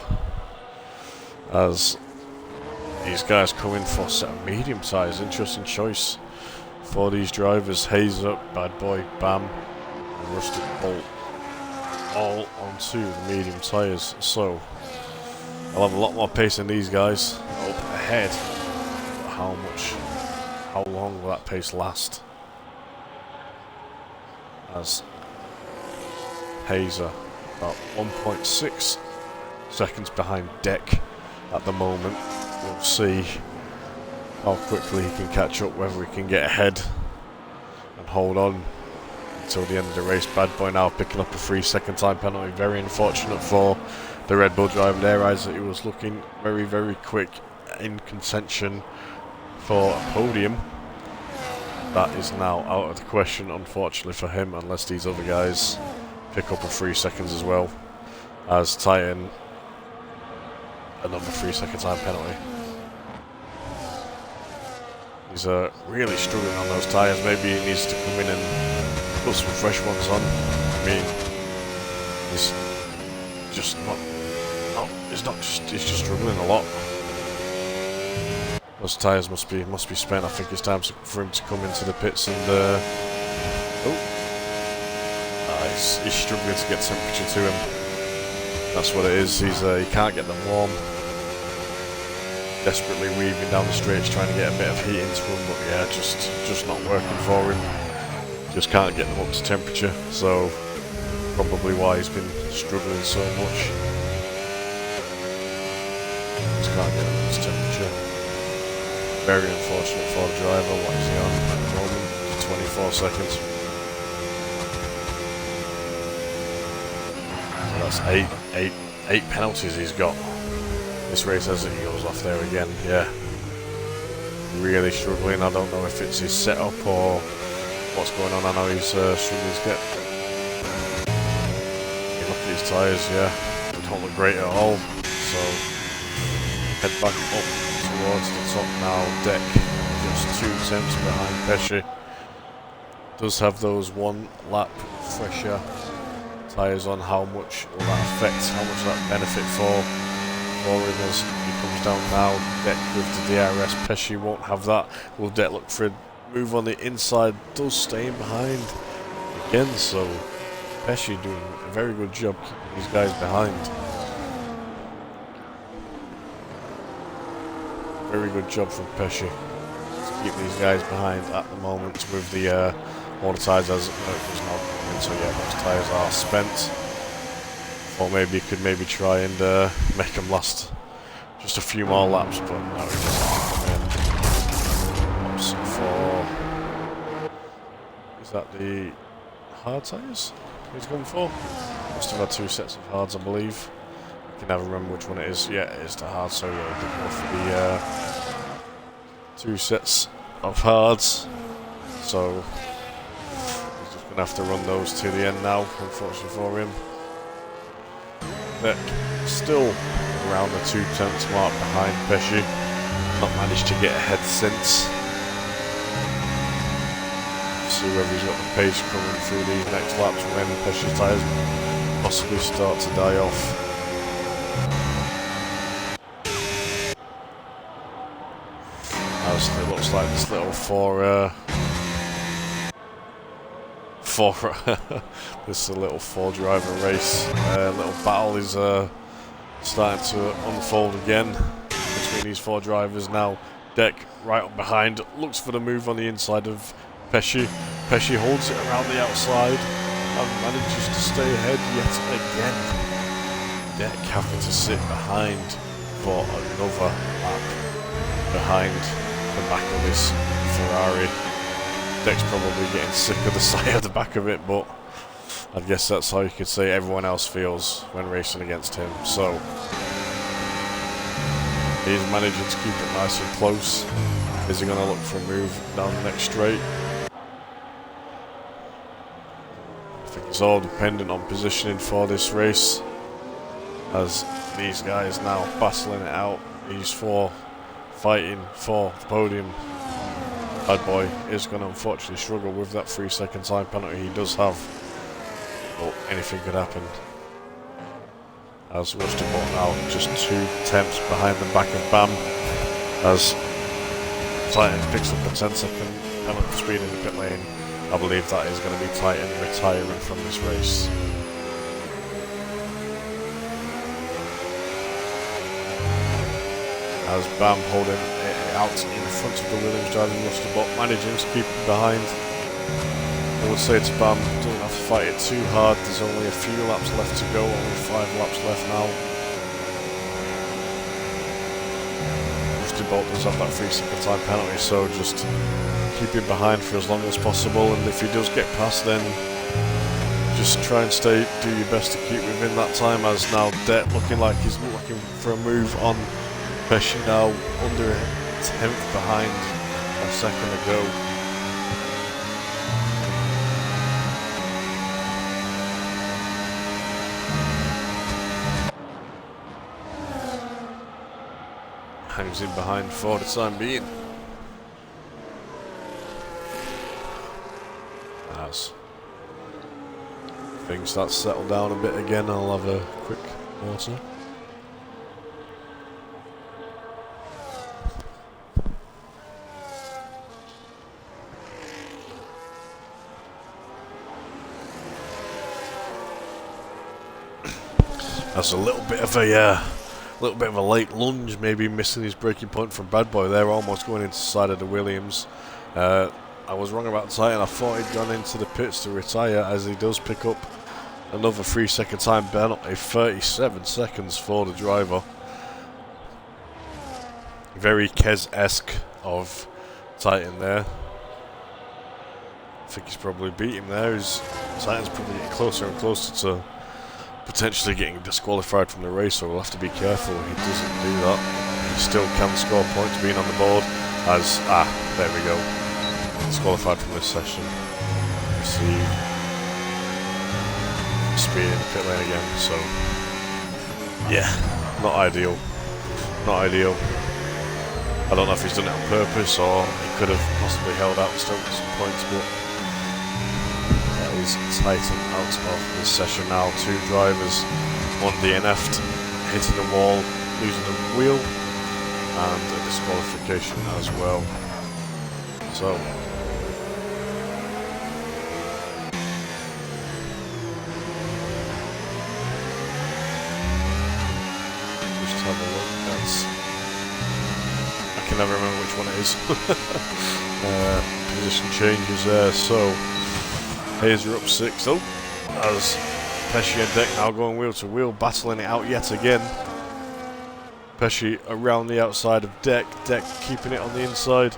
As these guys come in for a set of medium tyres. Interesting choice for these drivers. Hazer, Bad Boy, Bam, and Rustic Bolt all onto the medium tyres. So I'll have a lot more pace than these guys up ahead. But how long will that pace last? As Hazer about 1.6 seconds behind Deck at the moment. We'll see how quickly he can catch up, whether he can get ahead and hold on until the end of the race. Bad Boy now picking up a 3-second time penalty. Very unfortunate for the Red Bull driver there, as he was looking very quick in contention for a podium. That is now out of the question, unfortunately for him, unless these other guys pick up a 3 seconds as well, as Titan another 3-second time penalty. He's really struggling on those tyres. Maybe he needs to come in and put some fresh ones on. I mean, he's just not. No, he's just struggling a lot. Those tyres must be spent. I think it's time for him to come into the pits and. He's struggling to get temperature to him. That's what it is. He can't get them warm. Desperately weaving down the straights, trying to get a bit of heat into them, but yeah, just not working for him. Just can't get them up to temperature, so probably why he's been struggling so much. Just can't get them up to temperature. Very unfortunate for the driver. What is he on at the moment? 24 seconds. So that's eight penalties he's got. This race as he goes off there again, yeah. Really struggling. I don't know if it's his setup or what's going on. I know he's struggling to get. You look at his tyres, yeah, they don't look great at all. So head back up towards the top now. Deck just 2 tenths behind Pesci. Does have those 1 lap fresher tyres on. How much will that affect? How much will that benefit for him as he comes down now? Deck with the DRS. Pesci won't have that. Will Deck look for a move on the inside? Does staying behind again, so Pesci doing a very good job keeping these guys behind. Very good job from Pesci to keep these guys behind at the moment with the all the tyres as it was not in, so yeah, those tyres are spent. Or maybe he could try and make them last just a few more laps, but no, he doesn't come in. Is that the hard tyres he's going for? Must have had 2 sets of hards, I believe. I can never remember which one it is. Yeah, it is the hard, so yeah, we'll go for the 2 sets of hards. So he's just going to have to run those to the end now, unfortunately for him. Deck still around the 2 tenths mark behind Pesci. Not managed to get ahead since. See whether he's got the pace coming through these next laps when Pesci's tyres possibly start to die off. As it looks like this little this little 4-driver race, little battle is starting to unfold again between these 4 drivers now. Deck right up behind, looks for the move on the inside of Pesci. Pesci holds it around the outside and manages to stay ahead yet again. Deck having to sit behind for another lap behind the back of his Ferrari. Deck's probably getting sick of the sight of the back of it, but I guess that's how you could say everyone else feels when racing against him. So he's managing to keep it nice and close. Is he going to look for a move down the next straight? I think it's all dependent on positioning for this race, as these guys now battling it out. These 4 fighting for the podium. Bad Boy is going to unfortunately struggle with that 3-second time penalty he does have. But anything could happen. As Rusty Bolt now just 2 attempts behind the back of Bam. As Titan picks up a 10-second penalty for speed in the pit lane. I believe that is going to be Titan retiring from this race. As Bam holding it out in front of the Williams driving Rusty Bolt, managing to keep him behind. I would say to Bam, don't have to fight it too hard, there's only a few laps left to go, only 5 laps left now. Rusty Bolt does have that 3-second time penalty, so just keep him behind for as long as possible, and if he does get past, then just try and do your best to keep within that time, as now Det looking like he's looking for a move on Pesci, now under a 10th behind a second ago. Hangs in behind for the time being. As things start to settle down a bit again, I'll have a quick water. That's a little bit of a late lunge, maybe missing his braking point from Bad Boy there, almost going into the side of the Williams. I was wrong about Titan. I thought he'd gone into the pits to retire, as he does pick up another 3-second time penalty, 37 seconds for the driver. Very Kez-esque of Titan there. I think he's probably beat him there. Titan's probably getting closer and closer to potentially getting disqualified from the race, so we'll have to be careful he doesn't do that. He still can score points being on the board, as, there we go, disqualified from this session. Receive speed in the pit lane again, so yeah, not ideal. Not ideal. I don't know if he's done it on purpose, or he could have possibly held out and still got some points, but is Titan out of this session now. 2 drivers, 1 DNF'd, hitting the wall, losing the wheel, and a disqualification as well. So just have a look. I can never remember which one it is. Position changes there, so Hazer up 6 though, as Pesci and Deck now going wheel to wheel, battling it out yet again. Pesci around the outside of Deck, Deck keeping it on the inside.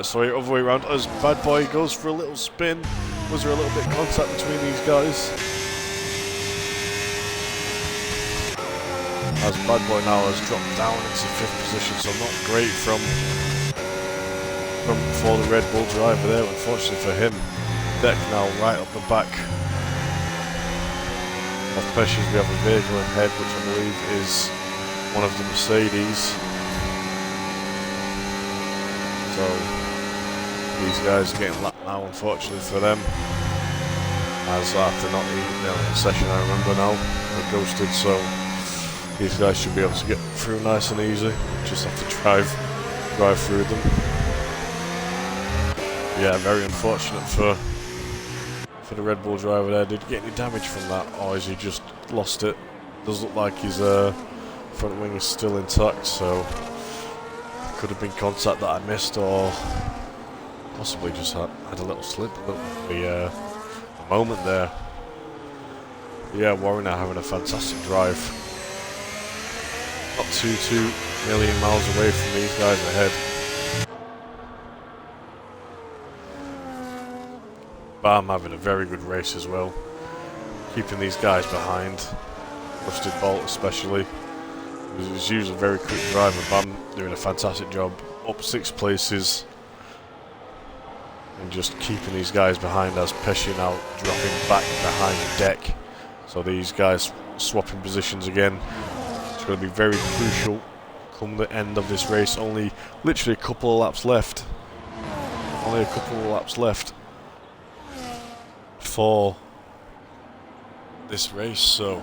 Sorry, other way around, as Bad Boy goes for a little spin. Was there a little bit of contact between these guys? As Bad Boy now has dropped down into 5th position, so not great for the Red Bull driver there, unfortunately for him. Deck now right up the back of Pesci. We have a vehicle ahead, which I believe is one of the Mercedes. So these guys are getting lapped now, unfortunately for them. As after not the session, I remember now, they ghosted, so these guys should be able to get through nice and easy. Just have to drive through them. Yeah, very unfortunate for the Red Bull driver there. Did he get any damage from that, or has he just lost it? Does look like his front wing is still intact, so it could have been contact that I missed, or possibly just had a little slip, a moment there. Yeah, Warren are having a fantastic drive. Not too million miles away from these guys ahead. Bam having a very good race as well, keeping these guys behind. Rusty Bolt especially. He's usually a very quick driver. Bam doing a fantastic job, up 6 places, and just keeping these guys behind, as Pesci now dropping back behind the Deck. So these guys swapping positions again. It's going to be very crucial come the end of this race. Only literally a couple of laps left. only a couple of laps left for this race, so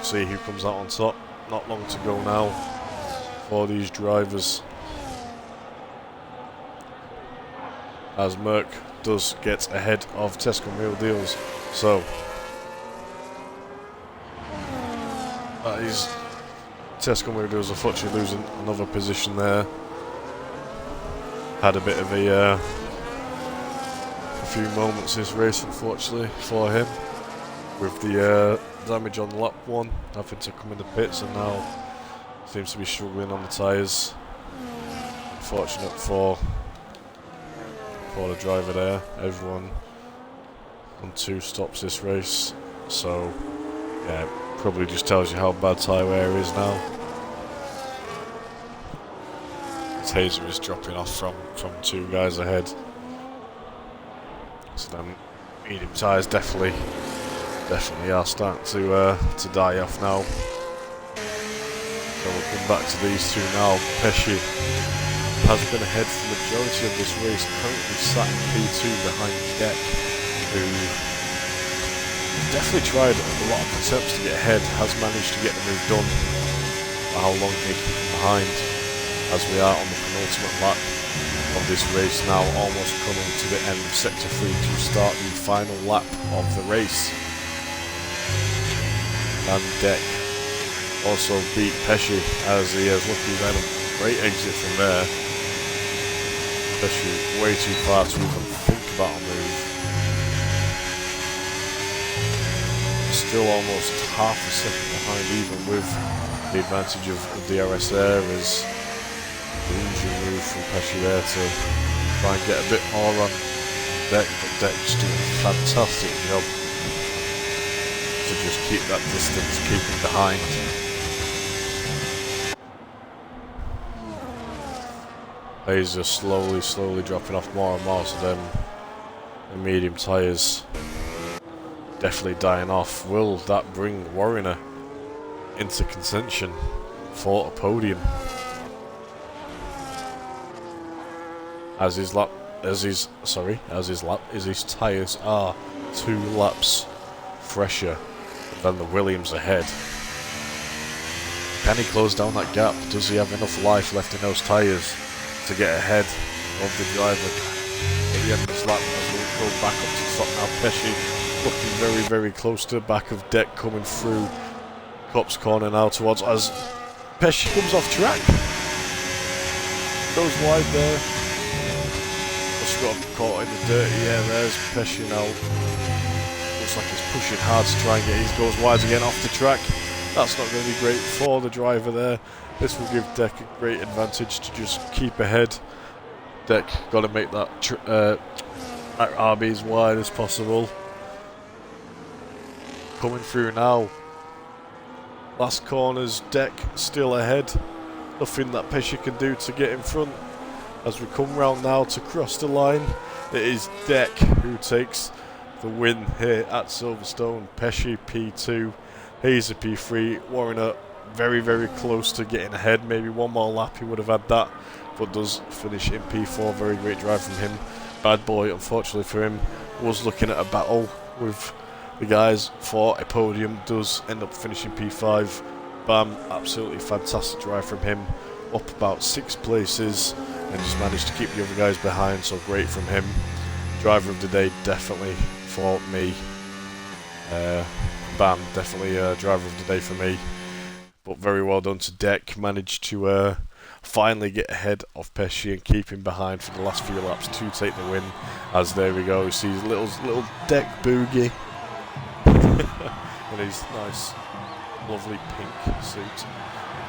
see who comes out on top. Not long to go now for these drivers, as Merck does get ahead of Tesco Real Deals. So that is Tesco Real Deals unfortunately losing another position there. Had a bit of a few moments this race unfortunately for him, with the damage on lap 1, having to come in the pits, and now seems to be struggling on the tyres. Unfortunate for the driver there. Everyone on 2 stops this race, so yeah, probably just tells you how bad tyre wear is now. Taser is dropping off from 2 guys ahead, so then medium tyres definitely are starting to die off now. So we'll come back to these 2 now. Pesci has been ahead for the majority of this race, currently sat in P2 behind Deck, who definitely tried a lot of attempts to get ahead, has managed to get the move done. But how long can he keep him behind, as we are on the penultimate lap of this race now, almost coming to the end of Sector 3 to start the final lap of the race. And Deck also beat Pesci, as he has lucky he's had a great exit from there. Pesci way too far to even think about a move. Still almost half a second behind, even with the advantage of DRS there, as the injury move from Pesci there to try and get a bit more on Deck, but Deck's doing a fantastic job to just keep that distance, keep him behind. He's just slowly dropping off more and more, so then the medium tyres definitely dying off. Will that bring Warriner into contention for a podium? As his tyres are 2 laps fresher than the Williams ahead. Can he close down that gap? Does he have enough life left in those tyres to get ahead of the driver at the end of this lap? As we'll go back up to the top now. Pesci looking very close to the back of Deck, coming through Copse corner now towards, as Pesci comes off track. Goes wide there. Just got caught in the dirt. Yeah, there's Pesci now. Looks like he's pushing hard to try and get his goes wide again off the track. That's not going to be great for the driver there. This will give Deck a great advantage to just keep ahead. Deck got to make that RB as wide as possible. Coming through now. Last corners, Deck still ahead. Nothing that Pesci can do to get in front. As we come round now to cross the line, it is Deck who takes the win here at Silverstone. Pesci P2, Hazer P3, Warriner very close to getting ahead. Maybe one more lap he would have had that, but does finish in P4. Very great drive from him. Bad Boy, unfortunately for him, was looking at a battle with the guys for a podium, does end up finishing P5. Bam, absolutely fantastic drive from him, up about 6 places and just managed to keep the other guys behind, so great from him. Driver of the day definitely for me. Bam, definitely driver of the day for me. But very well done to Deck, managed to finally get ahead of Pesci and keep him behind for the last few laps to take the win. As there we go, we see his little Deck boogie in his nice lovely pink suit.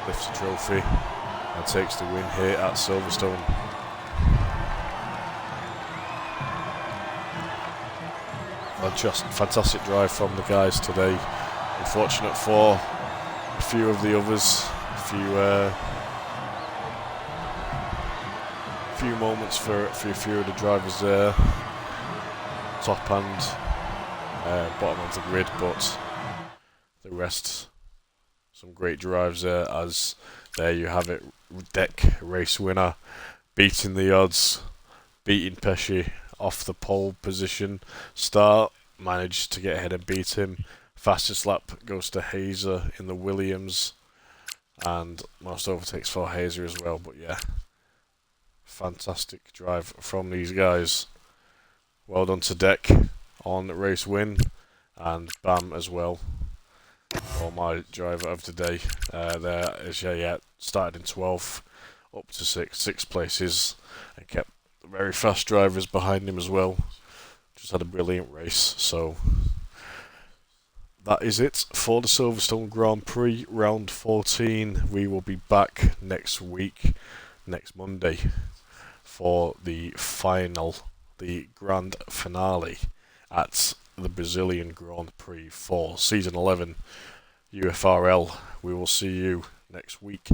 Lifts the trophy and takes the win here at Silverstone. Fantastic drive from the guys today. Unfortunate for a few of the others, a few moments for a few of the drivers there, top and bottom of the grid, but the rest, some great drives there. As there you have it, Deck race winner, beating the odds, beating Pesci off the pole position start, managed to get ahead and beat him. Fastest lap goes to Hazer in the Williams, and most overtakes for Hazer as well. But yeah, fantastic drive from these guys. Well done to Deck on race win, and Bam as well for my driver of the day. There is started in 12th, up to six places, and kept very fast drivers behind him as well. Just had a brilliant race. So that is it for the Silverstone Grand Prix round 14. We will be back next week, next Monday, for the final, the grand finale at the Brazilian Grand Prix for season 11 UFRL. We will see you next week.